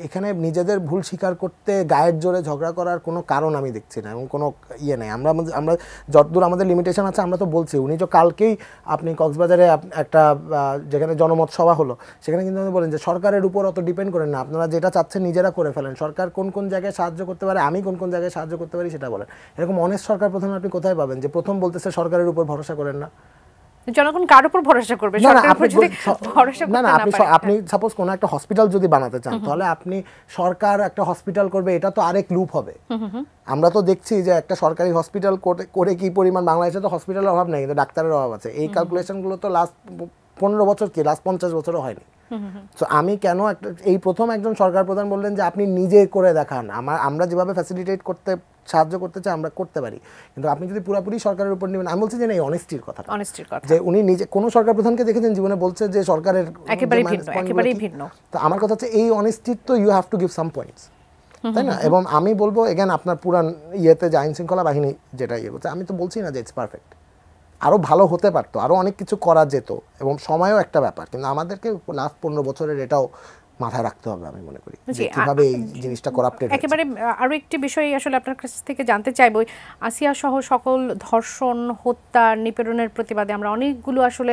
Speaker 2: এখানে নিজেদের ভুল স্বীকার করতে গায়ের জোরে ঝগড়া করার কোনো কারণ আমি দেখছি না এবং কোনো ইয়ে নেই। আমরা যতদূর আমাদের লিমিটেশন আছে আমরা তো বলছি। উনি তো কালকেই আপনি কক্সবাজারে একটা যেখানে জনমত সভা হলো সেখানে কিন্তু উনি বলেন যে সরকারের উপর অত ডিপেন্ড করেন না, আপনারা যেটা চাচ্ছেন নিজেরা করে ফেলেন, সরকার কোন কোন জায়গায় সাহায্য করতে পারে, আমি কোন কোন জায়গায় সাহায্য করতে পারি সেটা বলেন। এরকম অনেস্ট সরকার প্রথমে আপনি কোথায় পাবেন যে প্রথম বলতেছে সরকারের উপর ভরসা করেন না?
Speaker 1: জনগণ কার উপর ভরসা করবে? সরকারের উপর যদি ভরসা করতে না পারে,
Speaker 2: আপনি সাপোজ কোন একটা হসপিটাল যদি বানাতে চান তাহলে আপনি সরকার একটা হসপিটাল করবে, এটা তো আরেক লুপ হবে। আমরা তো দেখছি যে একটা সরকারি হসপিটাল করে কি পরিমাণ, বাংলাদেশে তো হসপিটালের অভাব নেই কিন্তু ডাক্তারের অভাব আছে। এই ক্যালকুলেশনগুলো তো লাস্ট 15 বছর কি লাস্ট 50 বছরও হয়নি। তো আমি কেন এই প্রথম একজন সরকার প্রধান বললেন যে আপনি নিজে করে দেখান, আমরা যেভাবে ফ্যাসিলিটেট করতে সাহায্য করতে চাই আমরা করতে পারি, কিন্তু আপনি যদি পুরোপুরি সরকারের উপর নেবেন। আমি বলছি যে এই অনেস্টির কথা, যে উনি নিজে কোন সরকার প্রধানকে দেখেছেন জীবনে বলছে যে সরকারের
Speaker 1: একেবারেই ভিন্ন।
Speaker 2: তো আমার কথা হচ্ছে এই অনেস্টির তো you have to give some points, তাই না? এবং আমি বলবো এগেন আপনার পুরান ইয়েতে যে আইন শৃঙ্খলা বাহিনী যেটা ইয়ে করছে, আমি তো বলছি না যে ইটস পারফেক্ট, আরও ভালো হতে পারতো, আরও অনেক কিছু করা যেত এবং সময়ও একটা ব্যাপার, কিন্তু আমাদেরকে লাস্ট 15 বছরের এটাও মাথায় রাখতে হবে আমি মনে করি যে কিভাবে এই জিনিসটা করাপ্টেড।
Speaker 1: একেবারে আরো একটি বিষয় আসলে আপনার কাছ থেকে জানতে চাইবো, আসিয়া সহ সকল ধর্ষণ, হত্যা, নিপীড়নের প্রতিবাদে আমরা অনেকগুলো আসলে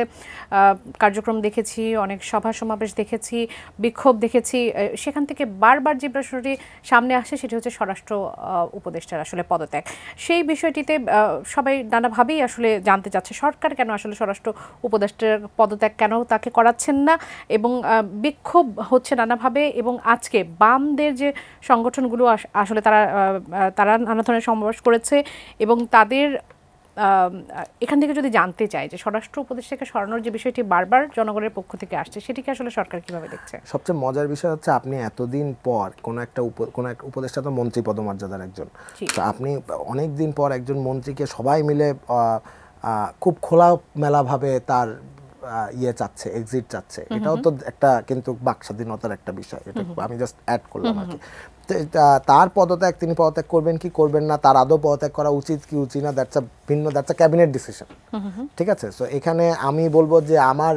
Speaker 1: কার্যক্রম দেখেছি, অনেক সভা সমাবেশ দেখেছি, বিক্ষোভ দেখেছি। সেখান থেকে বারবার যে প্রশ্নটি সামনে আসে সেটি হচ্ছে স্বরাষ্ট্র উপদেষ্টার আসলে পদত্যাগ। সেই বিষয়টিতে সবাই নানাভাবেই আসলে জানতে চাচ্ছে সরকার কেন আসলে স্বরাষ্ট্র উপদেষ্টার পদত্যাগ কেন তাকে করাচ্ছেন না, এবং বিক্ষোভ হচ্ছে নানাভাবে। এবং আজকে বামদের যে সংগঠনগুলো আসলে তারা নানা ধরনের সমাবেশ করেছে এবং তাদের এখান থেকে যদি জানতে চাই যে স্বরাষ্ট্র উপদেষ্টাকে সরানোর যে বিষয়টি বারবার জনগণের পক্ষ থেকে আসছে সেটিকে আসলে সরকার কিভাবে দেখছে?
Speaker 2: সবচেয়ে মজার বিষয় হচ্ছে আপনি এতদিন পর কোন একটা উপদেষ্টা তো মন্ত্রী পদমর্যাদার একজন, তো আপনি অনেক দিন পর একজন মন্ত্রীকে সবাই মিলে খুব খোলামেলাভাবে তার ইয়ে চাচ্ছে, এক্সিট চাচ্ছে, এটাও তো একটা কিন্তু বাক স্বাধীনতার একটা বিষয়। এটা আমি জাস্ট অ্যাড করলাম আর কি। তার পদত্যাগ, তিনি পদত্যাগ করবেন কি করবেন না, তার আদৌ পদত্যাগ করা উচিত কি উচিত না, দ্যাটস আ ক্যাবিনেট ডিসিশন, ঠিক আছে? সো এখানে আমি বলবো যে আমার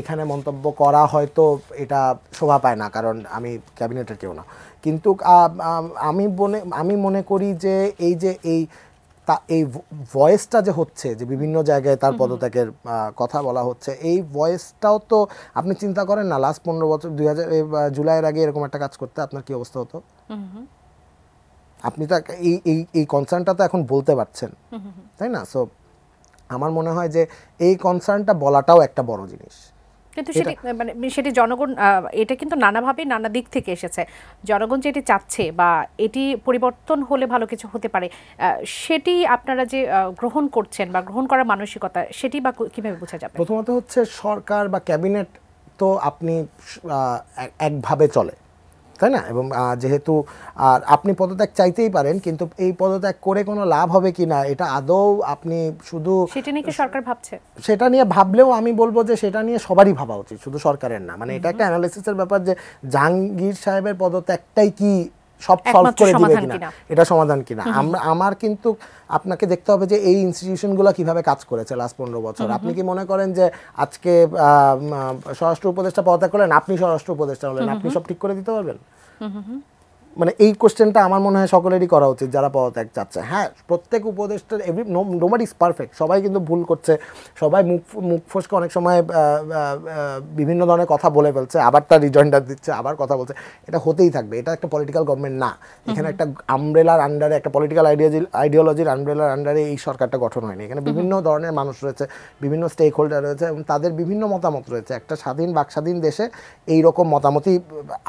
Speaker 2: এখানে মন্তব্য করা হয়তো এটা শোভা পায় না, কারণ আমি ক্যাবিনেটের কেউ না, কিন্তু আমি মনে করি যে এই ভয়েসটা যে হচ্ছে, যে বিভিন্ন জায়গায় তার পদত্যাগের কথা বলা হচ্ছে, এই ভয়েসটাও তো আপনি চিন্তা করেন না, লাস্ট 15 বছর 2000 জুলাইয়ের আগে এরকম একটা কাজ করতে আপনার কি অবস্থা হতো? আপনি তো এই কনসার্নটা তো এখন বলতে পারছেন, তাই না? সো আমার মনে হয় যে এই কনসার্নটা বলাটাও একটা বড় জিনিস।
Speaker 1: কিন্তু সেটি জনগণ, এটা কিন্তু নানাভাবে নানা দিক থেকে এসেছে, জনগণ যেটি চাচ্ছে বা এটি পরিবর্তন হলে ভালো কিছু হতে পারে, সেটি আপনারা যে গ্রহণ করছেন বা গ্রহণ করার মানসিকতা, সেটি বা কিভাবে বোঝা যাবে?
Speaker 2: প্রথমত হচ্ছে সরকার বা ক্যাবিনেট তো আপনি একভাবে চলে, তাই না? এবং যেহেতু আপনি পদত্যাগ চাইতেই পারেন, কিন্তু এই পদত্যাগ করে কোনো লাভ হবে কি না এটা আদৌ আপনি শুধু
Speaker 1: সেটা নিয়ে সরকার ভাবছে,
Speaker 2: সেটা নিয়ে ভাবলেও আমি বলবো যে সেটা নিয়ে সবারই ভাবা উচিত, শুধু সরকারের না। মানে এটা একটা অ্যানালিসিসের ব্যাপার যে জাহাঙ্গীর সাহেবের পদত্যাগটাই কি সব সলভ করে দিবে কিনা, এটা সমাধান কিনা। আমার কিন্তু আপনাকে দেখতে হবে যে এই ইনস্টিটিউশনগুলো কিভাবে কাজ করেছে লাস্ট 15 বছর। আপনি কি মনে করেন যে আজকে স্বরাষ্ট্র উপদেষ্টা পদত্যাগ করলেন, আপনি স্বরাষ্ট্র উপদেষ্টা হলেন, আপনি সব ঠিক করে দিতে পারবেন? মানে এই কোশ্চেনটা আমার মনে হয় সকলেরই করা উচিত যারা পদত্যাগ চাচ্ছে। হ্যাঁ, প্রত্যেক উপদেষ্টার নোবডি ইজ পারফেক্ট, সবাই কিন্তু ভুল করছে, সবাই মুখ ফসকে অনেক সময় বিভিন্ন ধরনের কথা বলে ফেলছে, আবার তার রিজয়েন্ডার দিচ্ছে, আবার কথা বলছে, এটা হতেই থাকবে। এটা একটা পলিটিক্যাল গভর্নমেন্ট না, এখানে একটা আমব্রেলার আন্ডারে, একটা পলিটিক্যাল আইডিওলজির আমব্রেলার আন্ডারে এই সরকারটা গঠন হয়নি। এখানে বিভিন্ন ধরনের মানুষ রয়েছে, বিভিন্ন স্টেক হোল্ডার রয়েছে এবং তাদের বিভিন্ন মতামত রয়েছে। একটা স্বাধীন বাকস্বাধীন দেশে এই রকম মতামতই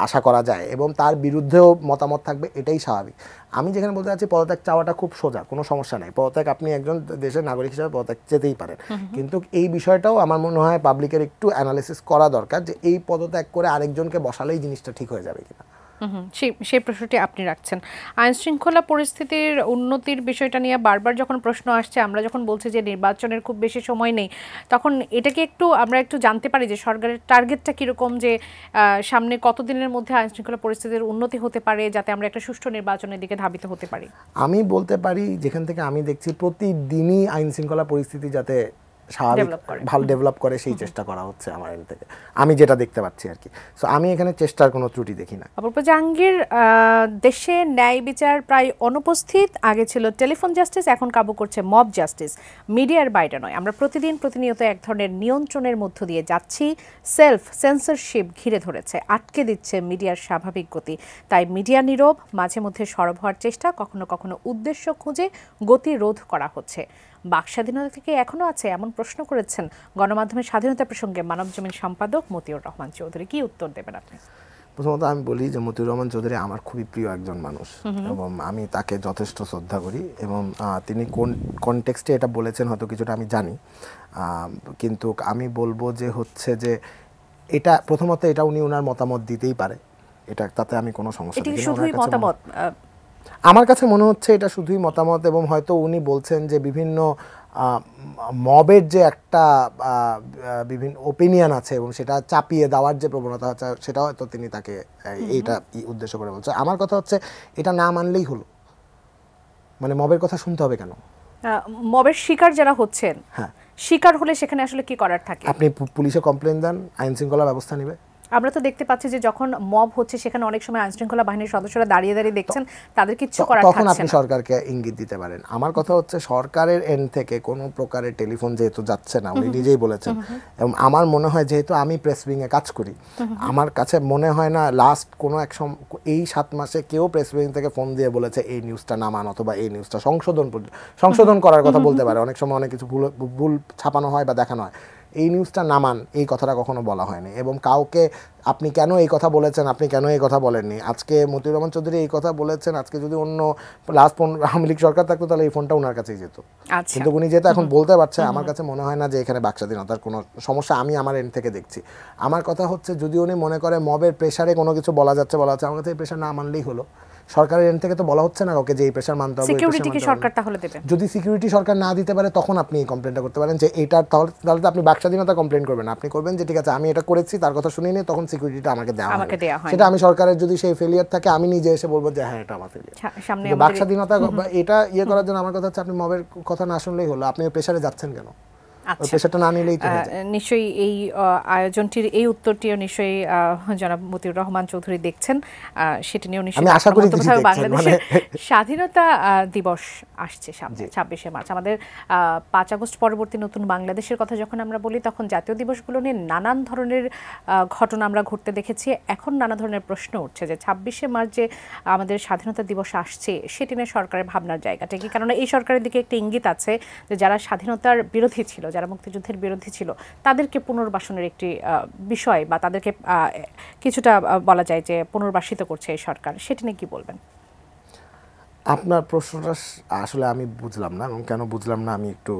Speaker 2: আশা করা যায় এবং তার বিরুদ্ধেও মতামত থাকবে, এটাই স্বাভাবিক। আমি যেখানে বলতে চাচ্ছি পদত্যাগ চাওয়াটা খুব সোজা, কোনো সমস্যা নাই। পদত্যাগ আপনি একজন দেশের নাগরিক হিসেবে পদত্যাগ যেতেই পারেন, কিন্তু এই বিষয়টাও আমার মনে হয় পাবলিকের একটু অ্যানালিসিস করা দরকার যে এই পদত্যাগ করে আরেকজনকে বসালেই জিনিসটা ঠিক হয়ে যাবে কিনা।
Speaker 1: সেই প্রশ্নটি আপনি রাখছেন। আইন শৃঙ্খলা পরিস্থিতির উন্নতির বিষয়টা নিয়ে বারবার যখন প্রশ্ন আসছে, আমরা যখন বলছি যে নির্বাচনের খুব বেশি সময় নেই, তখন এটাকে আমরা একটু জানতে পারি যে সরকারের টার্গেটটা কীরকম, যে সামনে কতদিনের মধ্যে আইন শৃঙ্খলা পরিস্থিতির উন্নতি হতে পারে যাতে আমরা একটা সুষ্ঠু নির্বাচনের দিকে ধাবিত হতে পারি?
Speaker 2: আমি বলতে পারি যেখান থেকে আমি দেখছি প্রতিদিনই আইন শৃঙ্খলা পরিস্থিতি যাতে স্বাভাবিক ভালো ডেভেলপ করে সেই চেষ্টা করা হচ্ছে আমার এন্ড থেকে, আমি যেটা দেখতে পাচ্ছি আর কি। সো আমি এখানে চেষ্টার কোনো ত্রুটি দেখি না।
Speaker 1: অপূর্ব জাহাঙ্গীর, দেশে ন্যায় বিচার প্রায় অনুপস্থিত। আগে ছিল টেলিফোন জাস্টিস, এখন কাবু করছে মব জাস্টিস। মিডিয়ার বাইরে নয়, আমরা প্রতিনিয়ত এক ধরনের নিয়ন্ত্রণের মধ্য দিয়ে যাচ্ছি। সেলফ সেন্সরশিপ ঘিরে ধরেছে, আটকে দিচ্ছে মিডিয়ার স্বাভাবিক গতি। তাই মিডিয়া নীরব, মাঝে মধ্যে সরব হওয়ার চেষ্টা, কখনো কখনো উদ্দেশ্য খুঁজে গতিরোধ করা হচ্ছে। বাক স্বাধীনতা থেকে এখনো আছে, এমন প্রশ্ন করেছেন গণমাধ্যমের স্বাধীনতা প্রসঙ্গে মানবজমিন সম্পাদক মতিউর রহমান চৌধুরী। কি উত্তর দেবেন আপনি?
Speaker 2: প্রথমত আমি বলি যে মতিউর রহমান চৌধুরী আমার খুবই প্রিয় একজন মানুষ এবং আমি তাকে যথেষ্ট শ্রদ্ধা করি এবং তিনি কোন কনটেক্সটে এটা বলেছেন হয়তো কিছুটা আমি জানি, কিন্তু আমি বলবো যে হচ্ছে যে এটা প্রথমত এটা উনি ওনার মতামত দিতেই পারে, এটা তাতে আমি কোনো সমস্যা দেখি না।
Speaker 1: শুধুই মতামত?
Speaker 2: আমার কাছে মনে হচ্ছে এটা শুধুই মতামত এবং হয়তো উনি বলছেন যে বিভিন্ন মবের যে একটা বিভিন্ন ওপিনিয়ন আছে এবং সেটা চাপিয়ে দেওয়ার যে প্রবণতা আছে সেটা হয়তো তিনি তাকে এইটা উদ্দেশ্য করে বলছে। আমার কথা হচ্ছে এটা না মানলেই হলো, মানে মবের কথা শুনতে হবে কেন?
Speaker 1: মবের শিকার যারা হচ্ছেন,
Speaker 2: হ্যাঁ,
Speaker 1: শিকার হলে সেখানে আসলে কি করার থাকে?
Speaker 2: আপনি পুলিশে কমপ্লেন দেন, আইন শৃঙ্খলা ব্যবস্থা নেবে।
Speaker 1: আমরা তো দেখতে পাচ্ছি যে যখন মব হচ্ছে সেখানে অনেক সময় আইনশৃঙ্খলা বাহিনীর সদস্যরা দাঁড়িয়ে দেখছেন, তাদের কিছু করার থাকছে না।
Speaker 2: তখন আপনি সরকারকে ইঙ্গিত দিতে পারেন। আমার কথা হচ্ছে সরকারের এন্ড থেকে কোনো প্রকারের টেলিফোন যেহেতু যাচ্ছে না, উনি নিজেই বলেছেন, এবং আমার মনে হয় যেহেতু আমি প্রেস উইংয়ে কাজ করি, আমার কাছে মনে হয় না লাস্ট কোনো এই 7 মাসে কেউ প্রেস উইং থেকে ফোন দিয়ে বলেছে এই নিউজটা নামান অথবা এই নিউজটা সংশোধন করার কথা বলতে পারে। অনেক সময় অনেক কিছু ভুল ছাপানো হয় বা দেখানো হয়, এই নিউজটা নামান এই কথাটা কখনো বলা হয়নি। এবং কাউকে আপনি কেন এই কথা বলেছেন, আপনি কেন এই কথা বলেননি, আজকে মতিউর রহমান চৌধুরী এই কথা বলেছেন, আজকে যদি অন্য লাস্ট আওয়ামী লীগ সরকার থাকতো তাহলে এই ফোনটা ওনার কাছেই যেত। কিন্তু উনি যেহেতু এখন বলতে পারছে, আমার কাছে মনে হয় না যে এখানে বাক স্বাধীনতার কোনো সমস্যা আমি আমার এন্ড থেকে দেখছি। আমার কথা হচ্ছে যদি উনি মনে করে মবের প্রেশারে কোনো কিছু বলা যাচ্ছে, আমার কাছে এই প্রেশার না মানলেই হলো। সরকারের এন্ড থেকে তো বলা হচ্ছে না ওকে যে এই প্রেশার মানতে হবে।
Speaker 1: সিকিউরিটি কি সরকার তাহলে দেবে?
Speaker 2: যদি সিকিউরিটি সরকার না দিতে পারে তখন আপনি এই কমপ্লেনটা করতে পারেন যে এটা, তাহলে তো আপনি বাক স্বাধীনতা কমপ্লেন করবেন, আপনি করবেন যে ঠিক আছে আমি এটা করেছি, তার কথা শুনে নিয়ে তখন সিকিউরিটিটা আমাকে দেওয়া হয়। সেটা আমি সরকারের যদি সেই ফেলিয়ার থাকে আমি নিজে এসে বলবো যে হ্যাঁ এটা আমার ফেলিয়ার। বাক স্বাধীনতা এটা করার জন্য আমার কথা হচ্ছে আপনি মবের কথা না শুনলেই হলো, আপনি প্রেশারে যাচ্ছেন কেন?
Speaker 1: নিশ্চয়ই এই আয়োজনটির এই উত্তরটিও নিশ্চয়ই জনাব মতিউর রহমান চৌধুরী দেখছেন, সেটি নিয়েও নিশ্চয়ই
Speaker 2: আশা করি
Speaker 1: বাংলাদেশের স্বাধীনতা দিবস আসছে সামনে 26শে মার্চ। আমাদের 5 আগস্ট পরবর্তী নতুন বাংলাদেশের কথা যখন আমরা বলি তখন জাতীয় দিবসগুলো নিয়ে নানান ধরনের ঘটনা আমরা ঘটতে দেখেছি। এখন নানা ধরনের প্রশ্ন উঠছে যে 26শে মার্চ যে আমাদের স্বাধীনতা দিবস আসছে সেটি নিয়ে সরকারের ভাবনার জায়গাটা কি? কারণ এই সরকারের দিকে একটা ইঙ্গিত আছে যে যারা স্বাধীনতার বিরোধী ছিল, যারা মুক্তিযুদ্ধের বিরোধী ছিল, তাদেরকে পুনর্বাসনের একটি বিষয় বা তাদেরকে কিছুটা বলা যায় যে পুনর্বাসিত করছে এই সরকার, সেটি নিয়ে কি বলবেন?
Speaker 2: আপনার প্রশ্নটা আসলে আমি বুঝলাম না, এবং কেন বুঝলাম না আমি একটু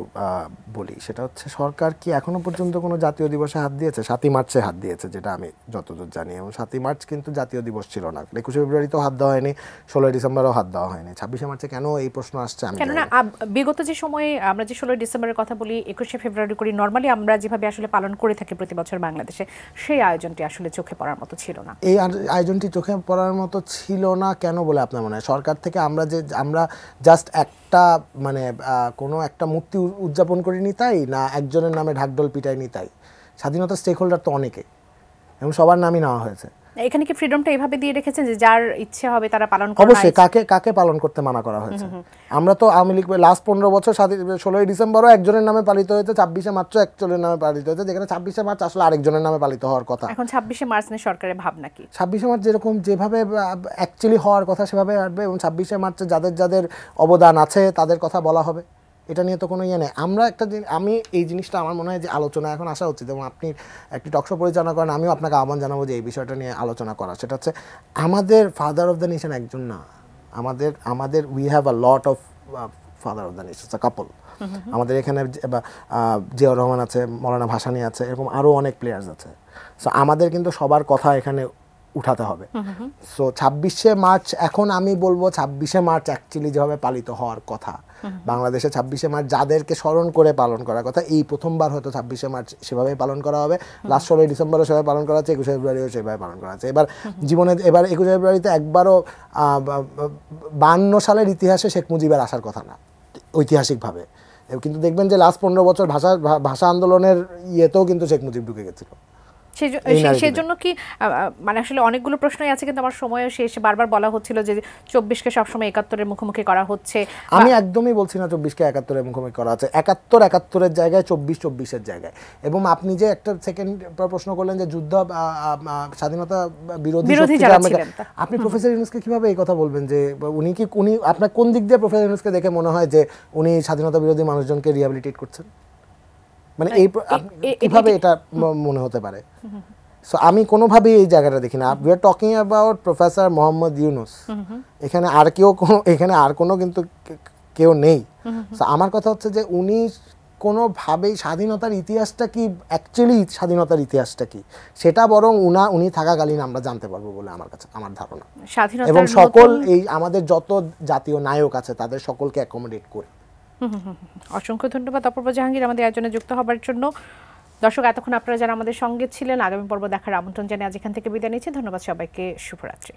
Speaker 2: বলি। সেটা হচ্ছে সরকার কি এখনো পর্যন্ত কোনো জাতীয় দিবসে হাত দিয়েছে? 7ই মার্চে হাত দিয়েছে যেটা আমি যতদূর জানি, এবং 7ই মার্চ কিন্তু জাতীয় দিবস ছিল না। 21শে ফেব্রুয়ারিতেও হাত দেওয়া হয়নি, 16ই ডিসেম্বরও হাত দেওয়া হয়নি। 26শে মার্চে কেন এই প্রশ্ন আসছে আমি
Speaker 1: কেননা বিগত যে সময়ে আমরা যে 16ই ডিসেম্বরের কথা বলি, 21শে ফেব্রুয়ারি করি, নর্মালি আমরা যেভাবে আসলে পালন করে থাকি প্রতি বছর বাংলাদেশে, সেই আয়োজনটি আসলে চোখে পড়ার মতো ছিল না।
Speaker 2: এই আয়োজনটি চোখে পড়ার মতো ছিল না কেন বলে আপনার মনে হয়? সরকার থেকে আমরা জাস্ট একটা মানে কোনো একটা মূর্তি উদযাপন করিনি তাই না, একজনের নামে ঢাকঢোল পিটাইনি তাই? স্বাধীনতার স্টেক হোল্ডার তো অনেকে, এবং সবার নামই নেওয়া হয়েছে।
Speaker 1: এখানে কি ফ্রিডমটা এইভাবে দিয়ে রেখেছেন যে যার ইচ্ছে হবে তারা পালন করবে?
Speaker 2: অবশ্যই। কাকে পালন করতে মানা করা হয়েছে? আমরা তো আওয়ামী লীগ লাস্ট 15 বছর 16ই ডিসেম্বরও একজনের নামে পালিত হয়েছে, 26শে মার্চও একজনের নামে পালিত হয়েছে, যেখানে 26শে মার্চ আসলে আরেকজনের নামে পালিত হওয়ার কথা।
Speaker 1: এখন 26শে মার্চ নিয়ে সরকারের ভাবনা কি? 26শে
Speaker 2: মার্চ যেভাবে অ্যাকচুয়ালি হওয়ার কথা সেভাবে আসবে, এবং 26শে মার্চে যাদের অবদান আছে তাদের কথা বলা হবে। এটা নিয়ে তো কোনো ইয়ে নেই। আমি এই জিনিসটা আমার মনে হয় যে আলোচনা এখন আসা উচিত, এবং আপনি একটি টকশো পরিচালনা করেন, আমিও আপনাকে আহ্বান জানাবো যে এই বিষয়টা নিয়ে আলোচনা করা। সেটা হচ্ছে আমাদের ফাদার অফ দ্য নেশন একজন না, আমাদের we have a lot of father of the nation, a couple. আমাদের এখানে জিয়াউর রহমান আছে, মৌলানা ভাসানী আছে, এরকম আরও অনেক প্লেয়ার্স আছে। সো আমাদের কিন্তু সবার কথা এখানে উঠাতে হবে। সো 26শে মার্চ, এখন আমি বলবো 26শে মার্চ অ্যাকচুয়ালি যেভাবে পালিত হওয়ার কথা বাংলাদেশে, 26শে মার্চ যাদেরকে স্মরণ করে পালন করার কথা, এই প্রথমবার হয়তো 26শে মার্চ সেভাবেই পালন করা হবে। লাস্ট 16ই ডিসেম্বরও সেভাবে পালন করা হচ্ছে, 21শে ফেব্রুয়ারিও সেভাবে পালন করা হচ্ছে। এবার 21শে ফেব্রুয়ারিতে একবারও 52 সালের ইতিহাসে শেখ মুজিবের আসার কথা না ঐতিহাসিকভাবে, কিন্তু দেখবেন যে লাস্ট 15 বছর ভাষা আন্দোলনের ইয়েতেও কিন্তু শেখ মুজিব ঢুকে গেছিল।
Speaker 1: সেজন্য কি মানে আসলে অনেকগুলো প্রশ্নই আছে, কিন্তু আমার সময়ও শেষ। বারবার বলা হচ্ছিল যে 24কে সবসময় 71-এর মুখোমুখি করা হচ্ছে।
Speaker 2: আমি একদমই বলছি না 24কে 71-এর মুখোমুখি করা আছে। 71-71-এর জায়গায় 24-24-এর জায়গায়। এবং আপনি যে একটা সেকেন্ড প্রশ্ন করলেন যে যুদ্ধ স্বাধীনতা বিরোধী আপনি প্রফেসর ইউনূসকে কিভাবে এই কথা বলবেন যে উনি আপনার কোন দিক দিয়ে প্রফেসর ইউনূসকে দেখে মনে হয় যে উনি স্বাধীনতা বিরোধী মানুষজনকে রিহ্যাবিলিটেট করছেন? মানে এই কিভাবে এটা মনে হতে পারে? সো আমি কোনোভাবেই এই জায়গাটা দেখি না। We are talking about professor Mohammad Yunus. এখানে আর কোনো কিন্তু কেউ নেই। সো আমার কথা হচ্ছে যে উনি কোনোভাবেই স্বাধীনতার ইতিহাসটা কি, অ্যাকচুয়ালি স্বাধীনতার ইতিহাসটা কি, সেটা বরং উনি থাকাকালীন আমরা জানতে পারবো বলে আমার ধারণা। এবং সকল এই আমাদের যত জাতীয় নায়ক আছে তাদের সকলকে অ্যাকোমোডেট করে।
Speaker 1: অসংখ্য ধন্যবাদ অপূর্ব জাহাঙ্গীর আমাদের আয়োজনে যুক্ত হবার জন্য। দর্শক, এতক্ষণ আপনারা যারা আমাদের সঙ্গে ছিলেন, আগামী পর্ব দেখার আমন্ত্রণ জানিয়ে আজ এখান থেকে বিদায় নিচ্ছি। ধন্যবাদ সবাইকে, শুভরাত্রি।